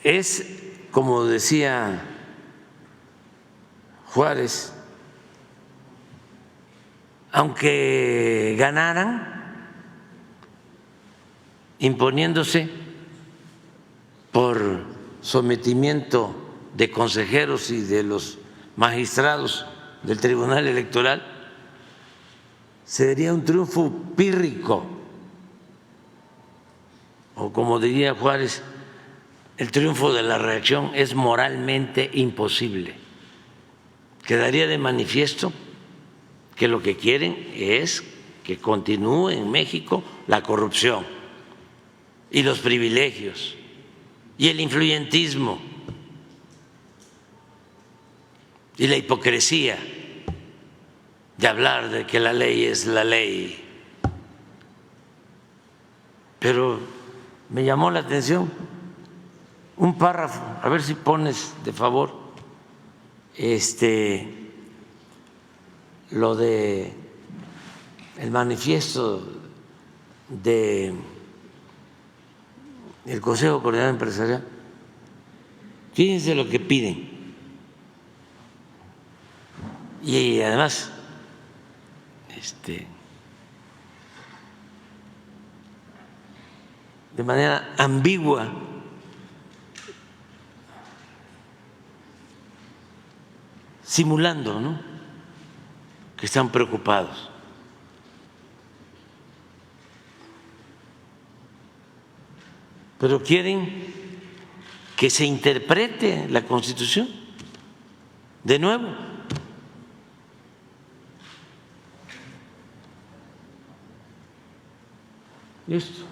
Es es, como decía Juárez, aunque ganaran imponiéndose por sometimiento de consejeros y de los magistrados del Tribunal Electoral, sería un triunfo pírrico, o como diría Juárez, el triunfo de la reacción es moralmente imposible. Quedaría de manifiesto que lo que quieren es que continúe en México la corrupción y los privilegios y el influyentismo y la hipocresía de hablar de que la ley es la ley. Pero me llamó la atención un párrafo, a ver si pones de favor lo de el manifiesto de el Consejo Coordinador Empresarial. Fíjense lo que piden. Y además de manera ambigua, simulando, ¿no?, que están preocupados. Pero quieren que se interprete la Constitución de nuevo. Listo.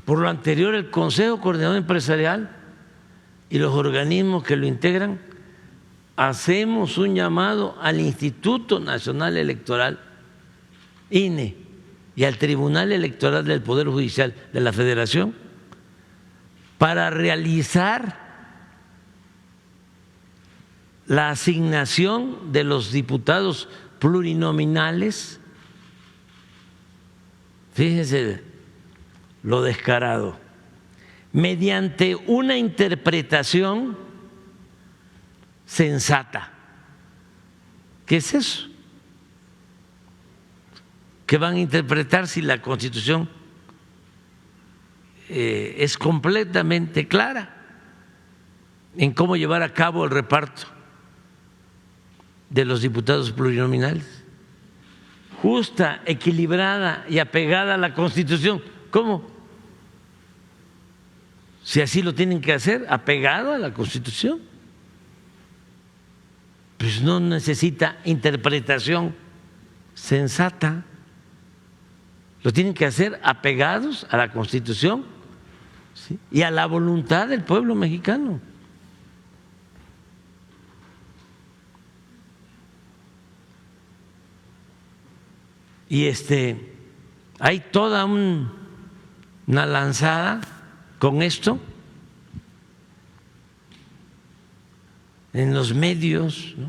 Por lo anterior, el Consejo Coordinador Empresarial y los organismos que lo integran hacemos un llamado al Instituto Nacional Electoral, INE, y al Tribunal Electoral del Poder Judicial de la Federación para realizar la asignación de los diputados plurinominales. Fíjense lo descarado, mediante una interpretación sensata. ¿Qué es eso? ¿Qué van a interpretar si la Constitución es completamente clara en cómo llevar a cabo el reparto de los diputados plurinominales? Justa, equilibrada y apegada a la Constitución. ¿Cómo? Si así lo tienen que hacer, apegado a la Constitución, pues no necesita interpretación sensata, lo tienen que hacer apegados a la Constitución, ¿sí?, y a la voluntad del pueblo mexicano. Y hay toda una lanzada con esto en los medios, ¿no?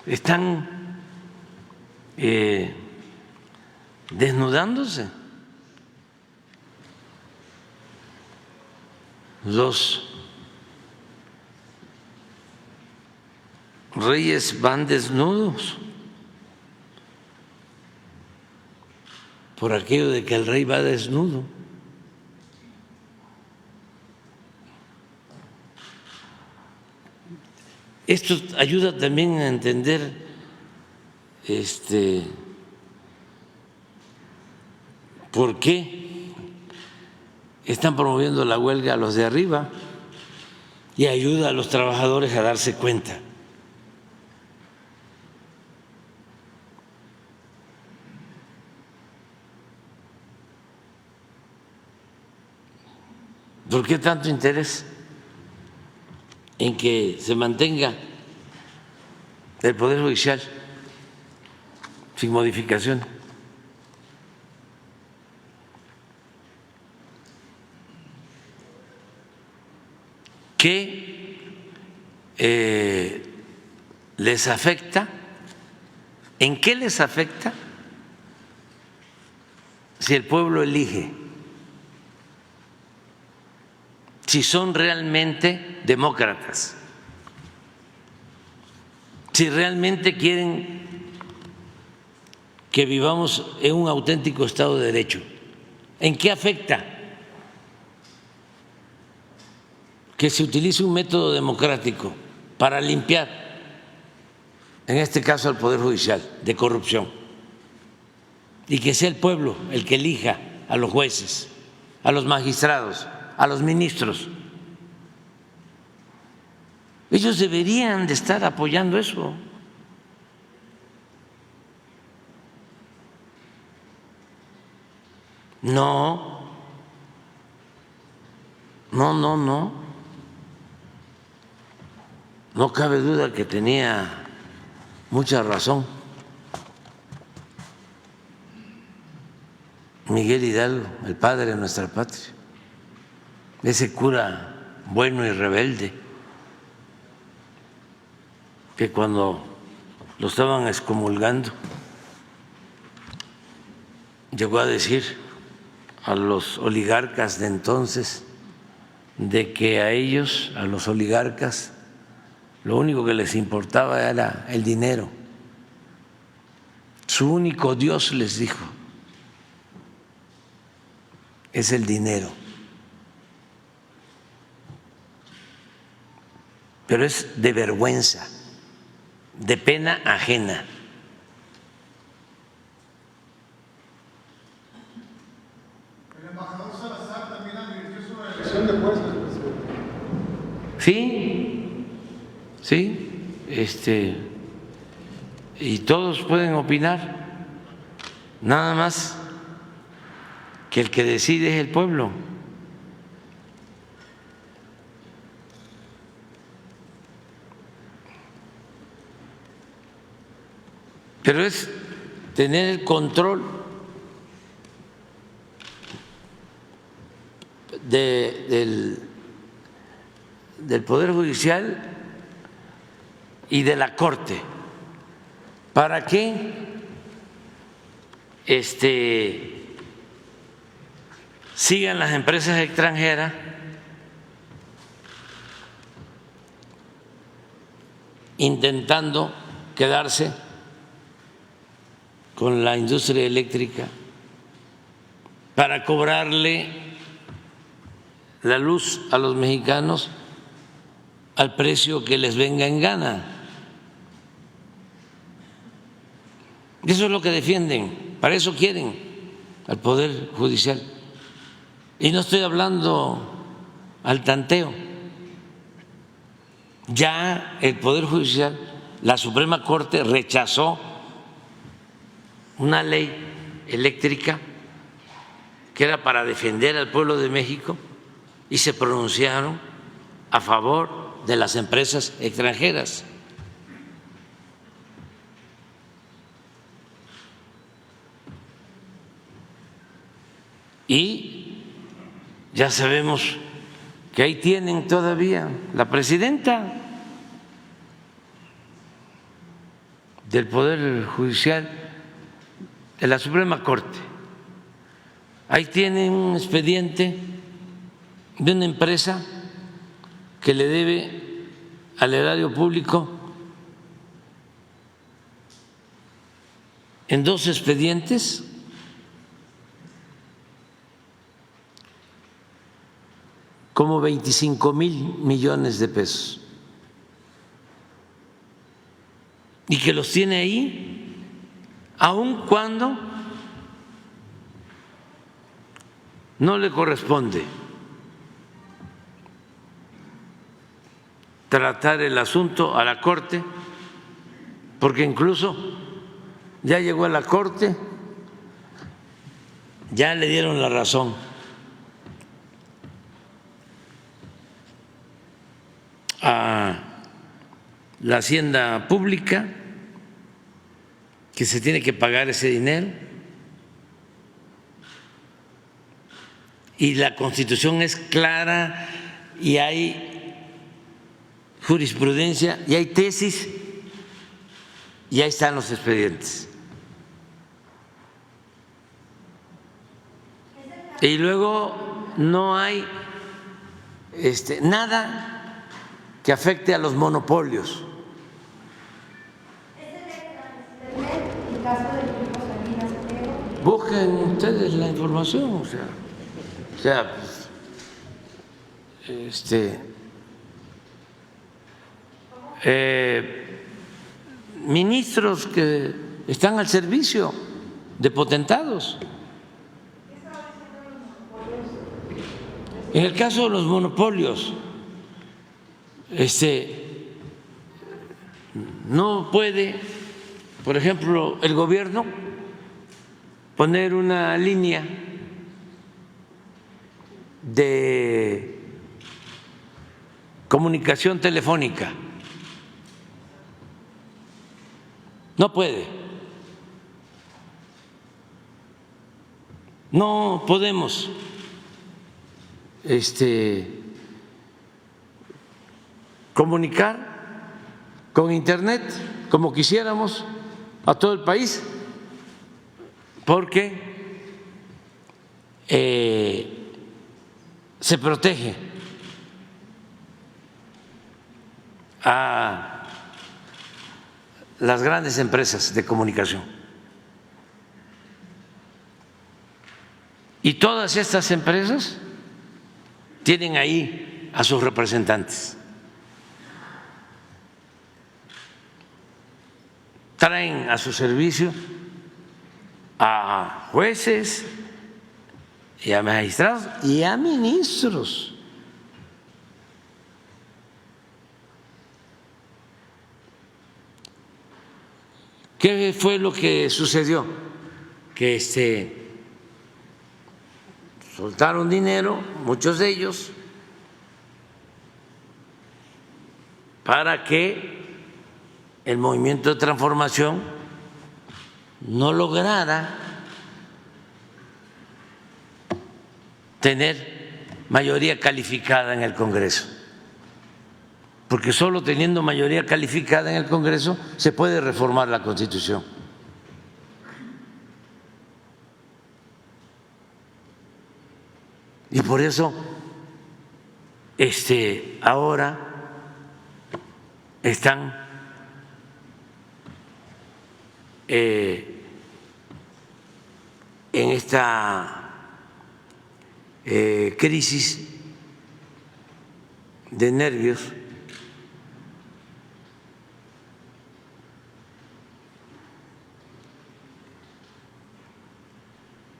Están desnudándose los reyes, van desnudos por aquello de que el rey va desnudo. Esto ayuda también a entender por qué están promoviendo la huelga a los de arriba, y ayuda a los trabajadores a darse cuenta. ¿Por qué tanto interés en que se mantenga el Poder Judicial sin modificación? que les afecta. ¿En qué les afecta? Si el pueblo elige, si son realmente demócratas, si realmente quieren que vivamos en un auténtico Estado de Derecho. ¿En qué afecta que se utilice un método democrático para limpiar, en este caso al Poder Judicial, de corrupción, y que sea el pueblo el que elija a los jueces, a los magistrados, a los ministros? Ellos deberían de estar apoyando eso. No, no cabe duda que tenía mucha razón Miguel Hidalgo, el padre de nuestra patria, ese cura bueno y rebelde, que cuando lo estaban excomulgando llegó a decir a los oligarcas de entonces de que a ellos, a los oligarcas, lo único que les importaba era el dinero. Su único Dios, les dijo, es el dinero. Pero es de vergüenza, de pena ajena. El embajador Salazar también advirtió sobre la elección de jueces, presidente. Sí, y todos pueden opinar, nada más que el que decide es el pueblo. Pero es tener el control del Poder Judicial y de la Corte para que sigan las empresas extranjeras intentando quedarse con la industria eléctrica para cobrarle la luz a los mexicanos al precio que les venga en gana. Eso es lo que defienden, para eso quieren al Poder Judicial. Y no estoy hablando al tanteo. Ya el Poder Judicial, la Suprema Corte rechazó una ley eléctrica que era para defender al pueblo de México y se pronunciaron a favor de las empresas extranjeras. Y ya sabemos que ahí tienen todavía la presidenta del Poder Judicial, de la Suprema Corte. Ahí tienen un expediente de una empresa que le debe al erario público en 2 expedientes como 25,000 millones de pesos, y que los tiene ahí aun cuando no le corresponde tratar el asunto a la Corte, porque incluso ya llegó a la Corte, ya le dieron la razón a la hacienda pública, que se tiene que pagar ese dinero, y la Constitución es clara y hay jurisprudencia y hay tesis y ahí están los expedientes. Y luego no hay nada que afecte a los monopolios. Busquen ustedes la información, o sea, ministros que están al servicio de potentados. En el caso de los monopolios, no puede, por ejemplo, el gobierno poner una línea de comunicación telefónica. No puede. No podemos comunicar con Internet como quisiéramos a todo el país, porque se protege a las grandes empresas de comunicación. Y todas estas empresas tienen ahí a sus representantes. Traen a su servicio a jueces y a magistrados y a ministros. ¿Qué fue lo que sucedió? Que soltaron dinero, muchos de ellos, para que el movimiento de transformación no lograra tener mayoría calificada en el Congreso, porque solo teniendo mayoría calificada en el Congreso se puede reformar la Constitución. Y por eso ahora están en esta crisis de nervios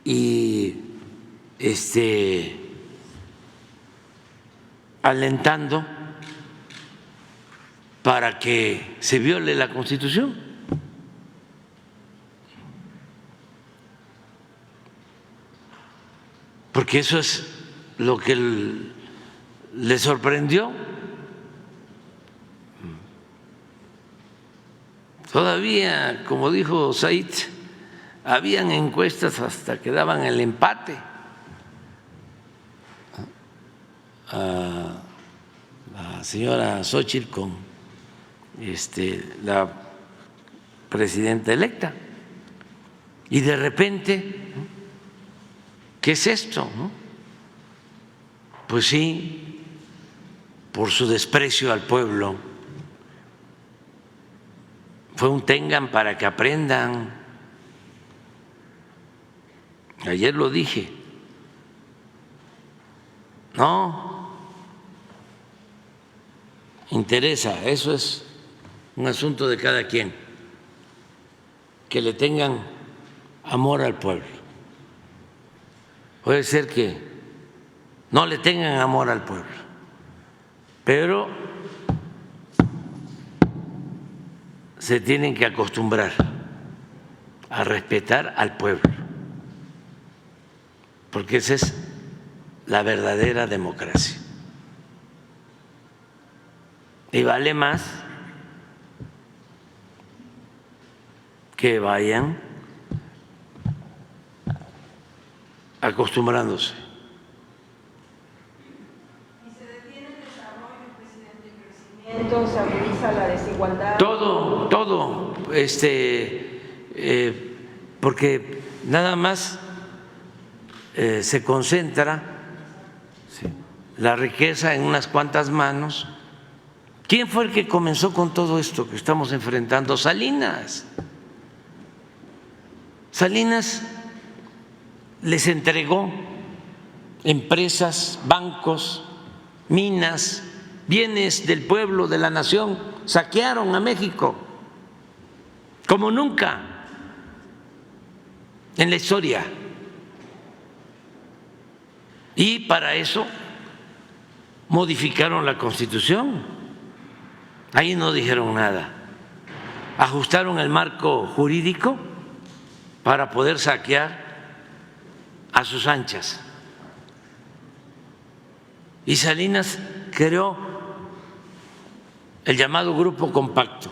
y alentando para que se viole la Constitución. Porque eso es lo que le sorprendió. Todavía, como dijo Said, habían encuestas hasta que daban el empate a la señora Xóchitl con la presidenta electa. Y de repente, ¿qué es esto? Pues sí, por su desprecio al pueblo. Fue un tengan para que aprendan. Ayer lo dije. No interesa, eso es un asunto de cada quien, que le tengan amor al pueblo. Puede ser que no le tengan amor al pueblo, pero se tienen que acostumbrar a respetar al pueblo, porque esa es la verdadera democracia. Y vale más que vayan acostumbrándose. Y se detiene el desarrollo, presidente, el Se agudiza la desigualdad. Todo, porque nada más se concentra la riqueza en unas cuantas manos. ¿Quién fue el que comenzó con todo esto que estamos enfrentando? Salinas. Salinas les entregó empresas, bancos, minas, bienes del pueblo, de la nación, saquearon a México como nunca en la historia. Y para eso modificaron la Constitución. Ahí no dijeron nada. Ajustaron el marco jurídico para poder saquear a sus anchas. Y Salinas creó el llamado Grupo Compacto,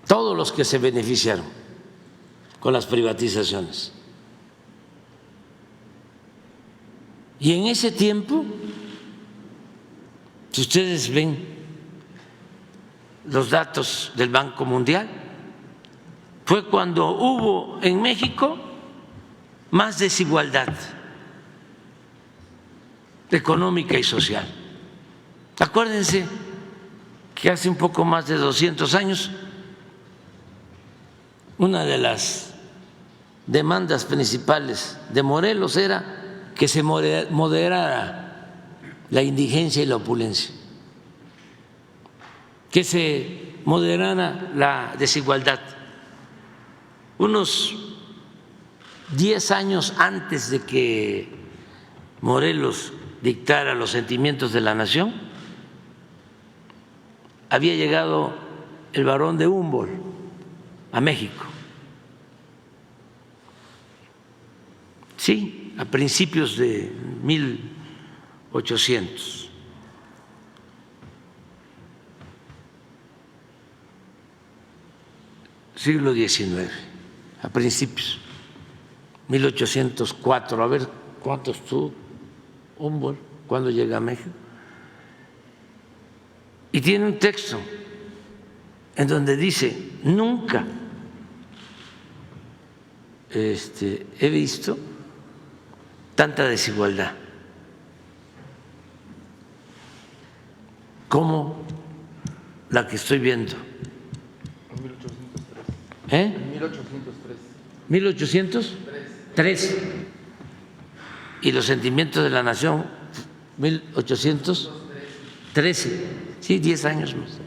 todos los que se beneficiaron con las privatizaciones. Y en ese tiempo, si ustedes ven los datos del Banco Mundial, fue cuando hubo en México más desigualdad económica y social. Acuérdense que hace un poco más de 200 años una de las demandas principales de Morelos era que se moderara la indigencia y la opulencia, que se moderara la desigualdad. Unos 10 años antes de que Morelos dictara los sentimientos de la nación, había llegado el barón de Humboldt a México. Sí, a principios de 1800. Siglo XIX, a principios, 1804, a ver cuánto estuvo Humboldt cuando llega a México. Y tiene un texto en donde dice: nunca he visto tanta desigualdad como la que estoy viendo. En 1803. 1803. Y los sentimientos de la nación, 1813. Sí, 10 años más.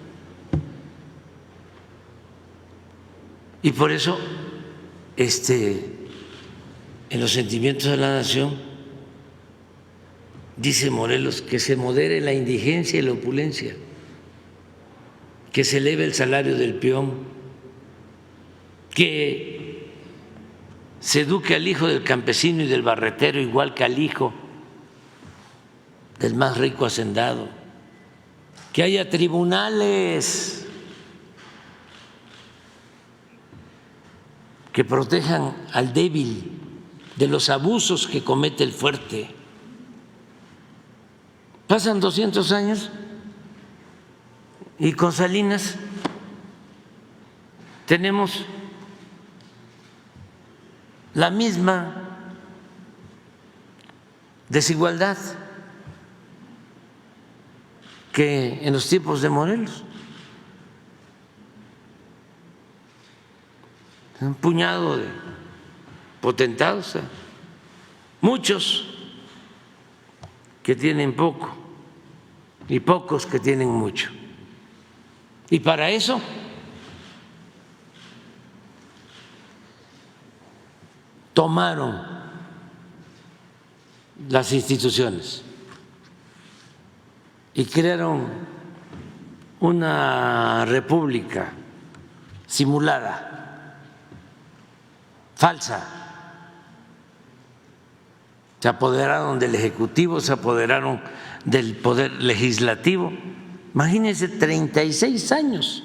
Y por eso, en los sentimientos de la nación, dice Morelos, que se modere la indigencia y la opulencia, que se eleve el salario del peón, que se eduque al hijo del campesino y del barretero igual que al hijo del más rico hacendado, que haya tribunales que protejan al débil de los abusos que comete el fuerte. Pasan 200 años y con Salinas tenemos la misma desigualdad que en los tiempos de Morelos. Un puñado de potentados, muchos que tienen poco y pocos que tienen mucho. Y para eso tomaron las instituciones y crearon una república simulada, falsa. Se apoderaron del Ejecutivo, se apoderaron del Poder Legislativo. Imagínense, 36 años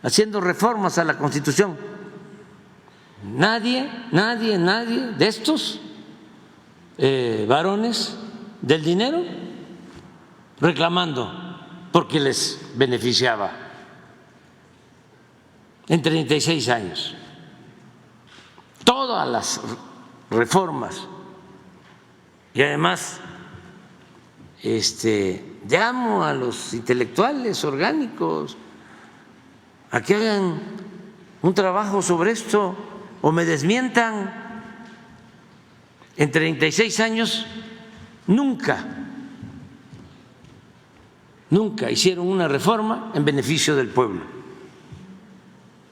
haciendo reformas a la Constitución. Nadie de estos varones del dinero reclamando porque les beneficiaba en 36 años. Todas las reformas. Y además, llamo a los intelectuales orgánicos a que hagan un trabajo sobre esto o me desmientan. En 36 años nunca hicieron una reforma en beneficio del pueblo.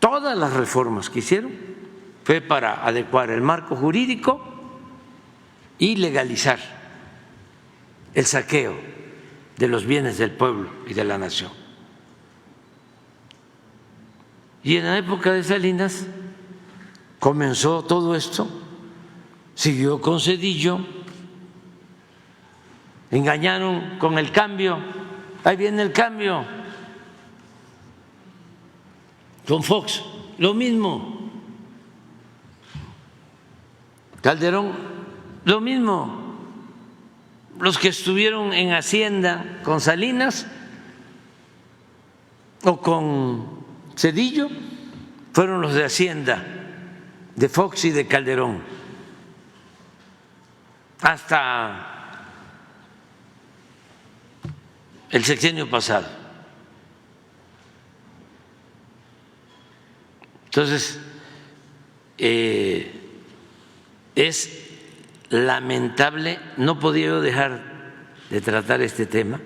Todas las reformas que hicieron fue para adecuar el marco jurídico y legalizar el saqueo de los bienes del pueblo y de la nación. Y en la época de Salinas comenzó todo esto, siguió con Zedillo, engañaron con el cambio, ahí viene el cambio, con Fox, lo mismo, Calderón, lo mismo, los que estuvieron en Hacienda con Salinas o con Zedillo fueron los de Hacienda, de Fox y de Calderón, hasta el sexenio pasado. Entonces, es lamentable, no podía yo dejar de tratar este tema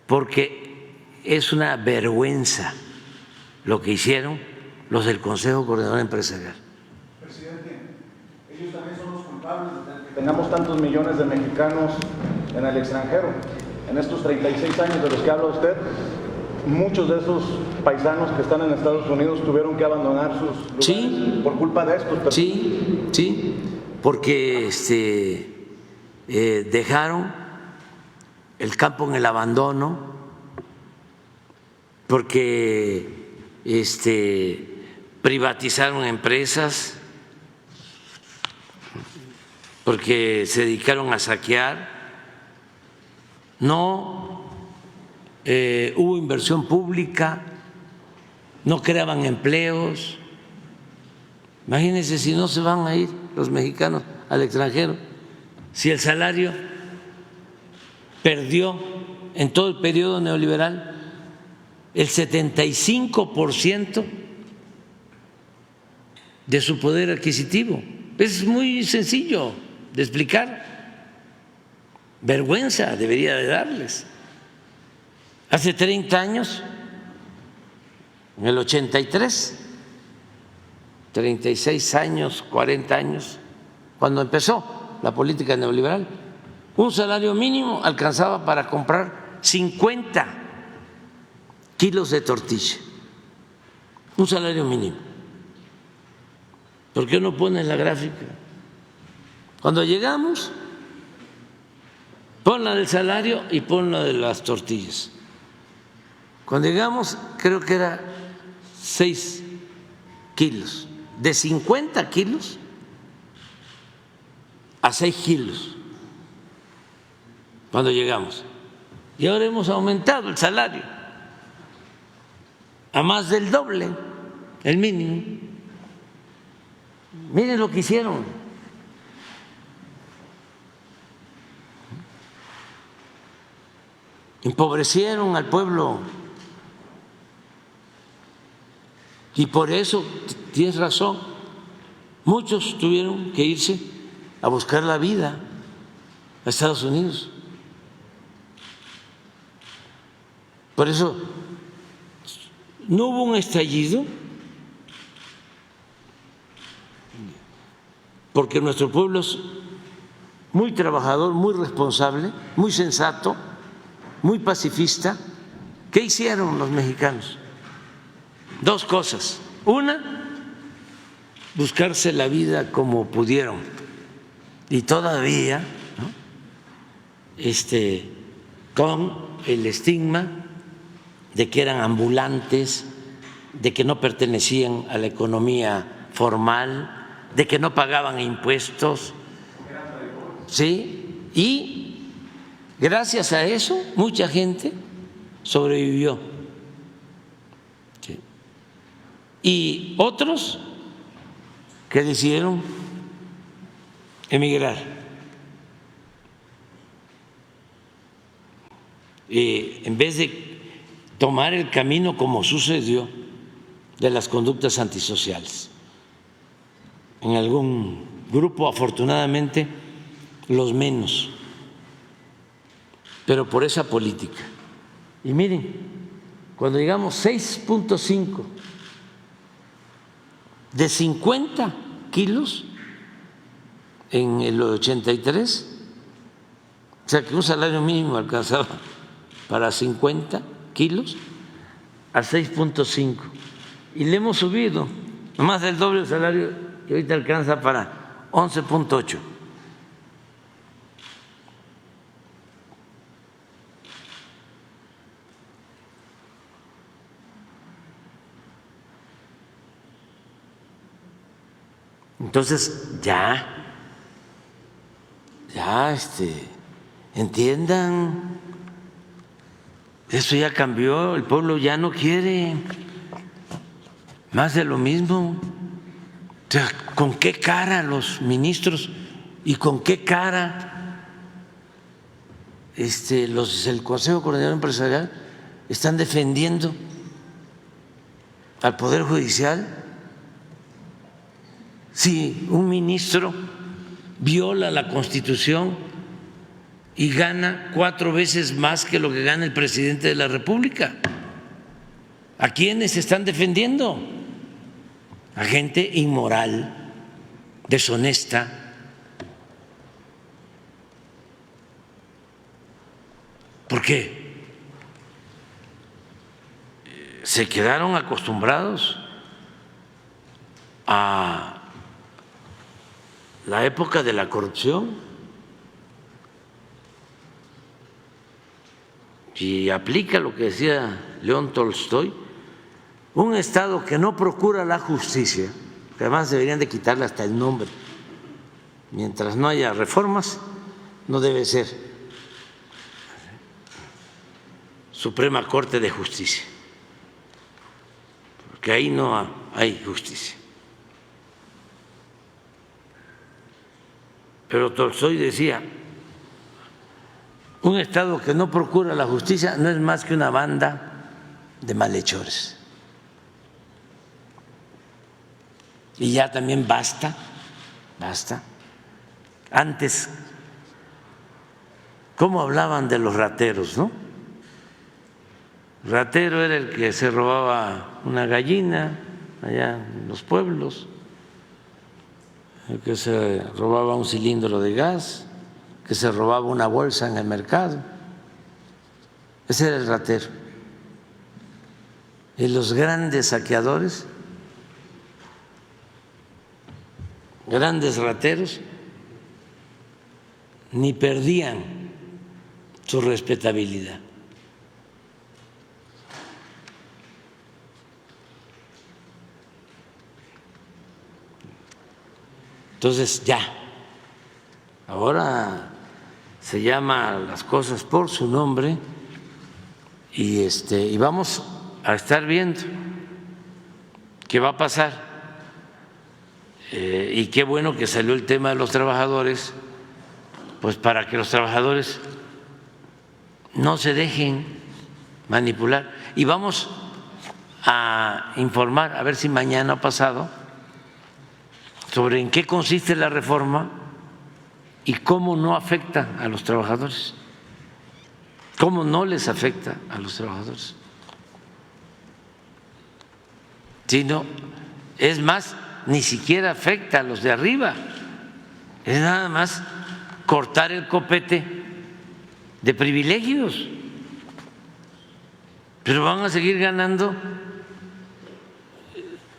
porque es una vergüenza lo que hicieron los del Consejo Coordinador Empresarial. Presidente, ellos también son los culpables de que tengamos tantos millones de mexicanos en el extranjero. En estos 36 años de los que habla usted, muchos de esos paisanos que están en Estados Unidos tuvieron que abandonar sus lugares. Sí, por culpa de estos. Sí, porque dejaron el campo en el abandono, porque privatizaron empresas, porque se dedicaron a saquear, no hubo inversión pública, no creaban empleos. Imagínense si no se van a ir los mexicanos al extranjero, si el salario perdió en todo el periodo neoliberal el 75% de su poder adquisitivo. Es muy sencillo de explicar. Vergüenza debería de darles. Hace 30 años, en el 83, 36 años, 40 años, cuando empezó la política neoliberal, un salario mínimo alcanzaba para comprar 50 kilos de tortilla, un salario mínimo. ¿Por qué no ponen la gráfica? Cuando llegamos, pon la del salario y pon la de las tortillas. Cuando llegamos, creo que era 6 kilos, de 50 kilos a 6 kilos, cuando llegamos. Y ahora hemos aumentado el salario a más del doble, el mínimo. Miren lo que hicieron. Empobrecieron al pueblo. Y por eso, tienes razón, muchos tuvieron que irse a buscar la vida a Estados Unidos. Por eso no hubo un estallido, porque nuestro pueblo es muy trabajador, muy responsable, muy sensato, muy pacifista. ¿Qué hicieron los mexicanos? Dos cosas. Una, buscarse la vida como pudieron, y todavía, ¿no?, con el estigma de que eran ambulantes, de que no pertenecían a la economía formal, de que no pagaban impuestos, ¿sí? Y gracias a eso mucha gente sobrevivió. ¿Sí? Y otros que decidieron emigrar. En vez de tomar el camino como sucedió de las conductas antisociales. En algún grupo, afortunadamente, los menos, pero por esa política. Y miren, cuando llegamos 6.5 de 50 kilos en el 83, o sea que un salario mínimo alcanzaba para 50 kilos a 6.5 y le hemos subido más del doble el salario y ahorita alcanza para 11.8. Entonces ya entiendan, eso ya cambió, el pueblo ya no quiere más de lo mismo. O sea, ¿con qué cara los ministros y con qué cara los del Consejo Coordinador Empresarial están defendiendo al Poder Judicial? Si un ministro viola la Constitución y gana 4 veces más que lo que gana el presidente de la República, ¿a quiénes están defendiendo? A gente inmoral, deshonesta. ¿Por qué? Se quedaron acostumbrados a la época de la corrupción y aplica lo que decía León Tolstoy: un Estado que no procura la justicia, que además deberían de quitarle hasta el nombre, mientras no haya reformas, no debe ser Suprema Corte de Justicia, porque ahí no hay justicia. Pero Tolstoy decía: un Estado que no procura la justicia no es más que una banda de malhechores. Y ya también basta. Antes, ¿cómo hablaban de los rateros, no? Ratero era el que se robaba una gallina allá en los pueblos, el que se robaba un cilindro de gas, que se robaba una bolsa en el mercado. Ese era el ratero. Y los grandes saqueadores, grandes rateros, ni perdían su respetabilidad. Entonces ya, ahora se llama las cosas por su nombre y vamos a estar viendo qué va a pasar. Y qué bueno que salió el tema de los trabajadores, pues para que los trabajadores no se dejen manipular. Y vamos a informar, a ver si mañana o pasado, sobre en qué consiste la reforma y cómo no afecta a los trabajadores, cómo no les afecta a los trabajadores. Sino, es más, ni siquiera afecta a los de arriba, es nada más cortar el copete de privilegios, pero van a seguir ganando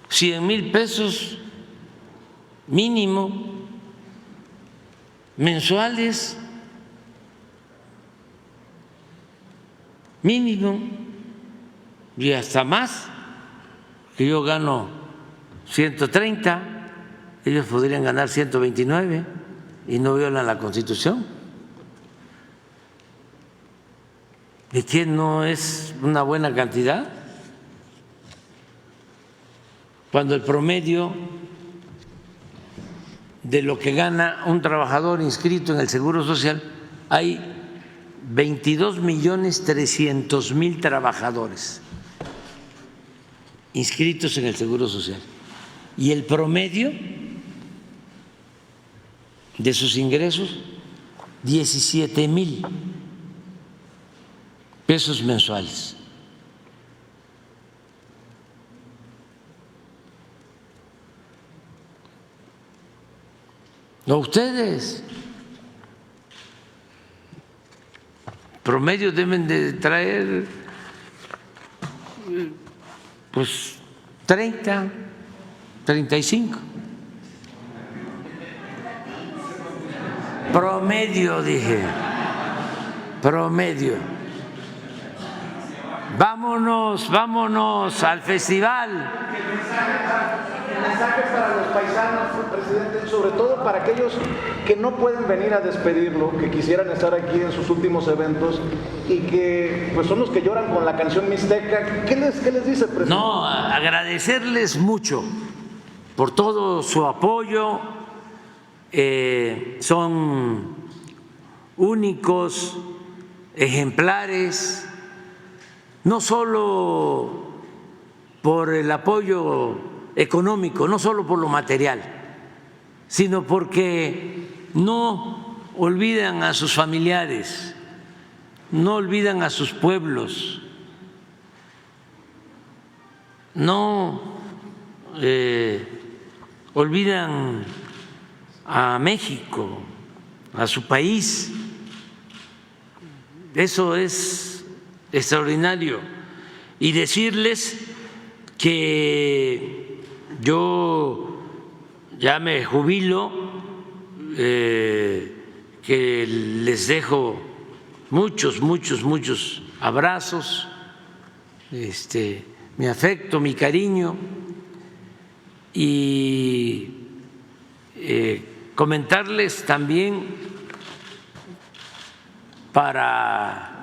100,000 pesos mínimo mensuales, mínimo, y hasta más, que yo gano 130, ellos podrían ganar 129 y no violan la Constitución. ¿De qué no es una buena cantidad? Cuando el promedio de lo que gana un trabajador inscrito en el Seguro Social, hay 22.300.000 trabajadores inscritos en el Seguro Social. Y el promedio de sus ingresos, 17,000 pesos mensuales. No, ustedes promedio deben de traer pues 30, 35. Promedio, dije, promedio. Vámonos al festival. El mensaje para los paisanos, presidente, sobre todo para aquellos que no pueden venir a despedirlo, que quisieran estar aquí en sus últimos eventos y que pues son los que lloran con la canción mixteca. ¿Qué les dice, presidente? No, agradecerles mucho por todo su apoyo. Son únicos, ejemplares, no solo por el apoyo económico, no solo por lo material, sino porque no olvidan a sus familiares, no olvidan a sus pueblos, no olvidan a México, a su país. Eso es extraordinario. Y decirles que yo ya me jubilo, que les dejo muchos abrazos, mi afecto, mi cariño, y comentarles también para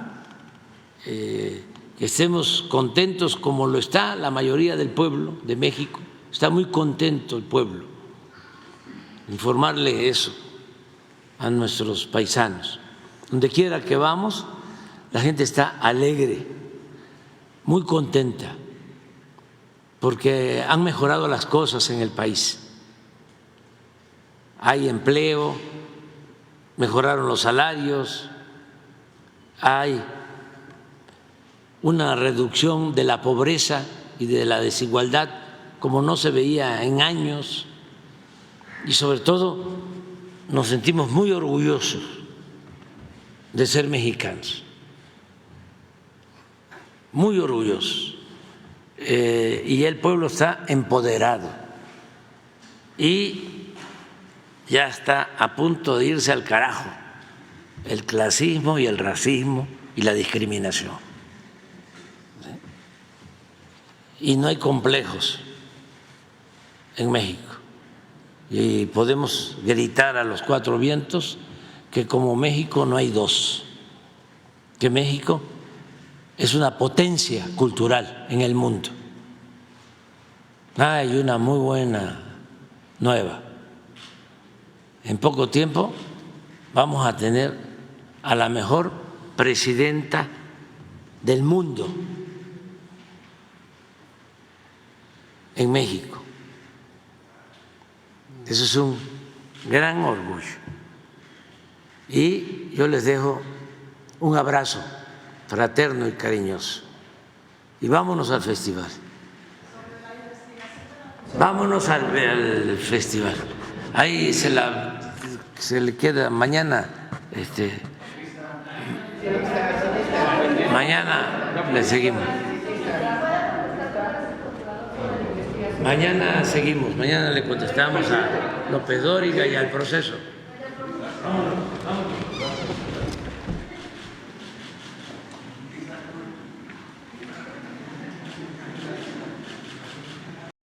que estemos contentos como lo está la mayoría del pueblo de México. Está muy contento el pueblo. Informarle eso a nuestros paisanos. Donde quiera que vamos, la gente está alegre, muy contenta, porque han mejorado las cosas en el país. Hay empleo, mejoraron los salarios, hay una reducción de la pobreza y de la desigualdad como no se veía en años, y sobre todo nos sentimos muy orgullosos de ser mexicanos, muy orgullosos, y el pueblo está empoderado y ya está a punto de irse al carajo el clasismo y el racismo y la discriminación. Y no hay complejos en México. Y podemos gritar a los cuatro vientos que como México no hay dos, que México es una potencia cultural en el mundo. Hay una muy buena nueva. En poco tiempo vamos a tener a la mejor presidenta del mundo en México. Eso es un gran orgullo. Y yo les dejo un abrazo fraterno y cariñoso. Y vámonos al festival. Vámonos al festival. Ahí se le queda mañana, mañana le seguimos. Mañana seguimos, mañana le contestamos a López Dóriga y al proceso.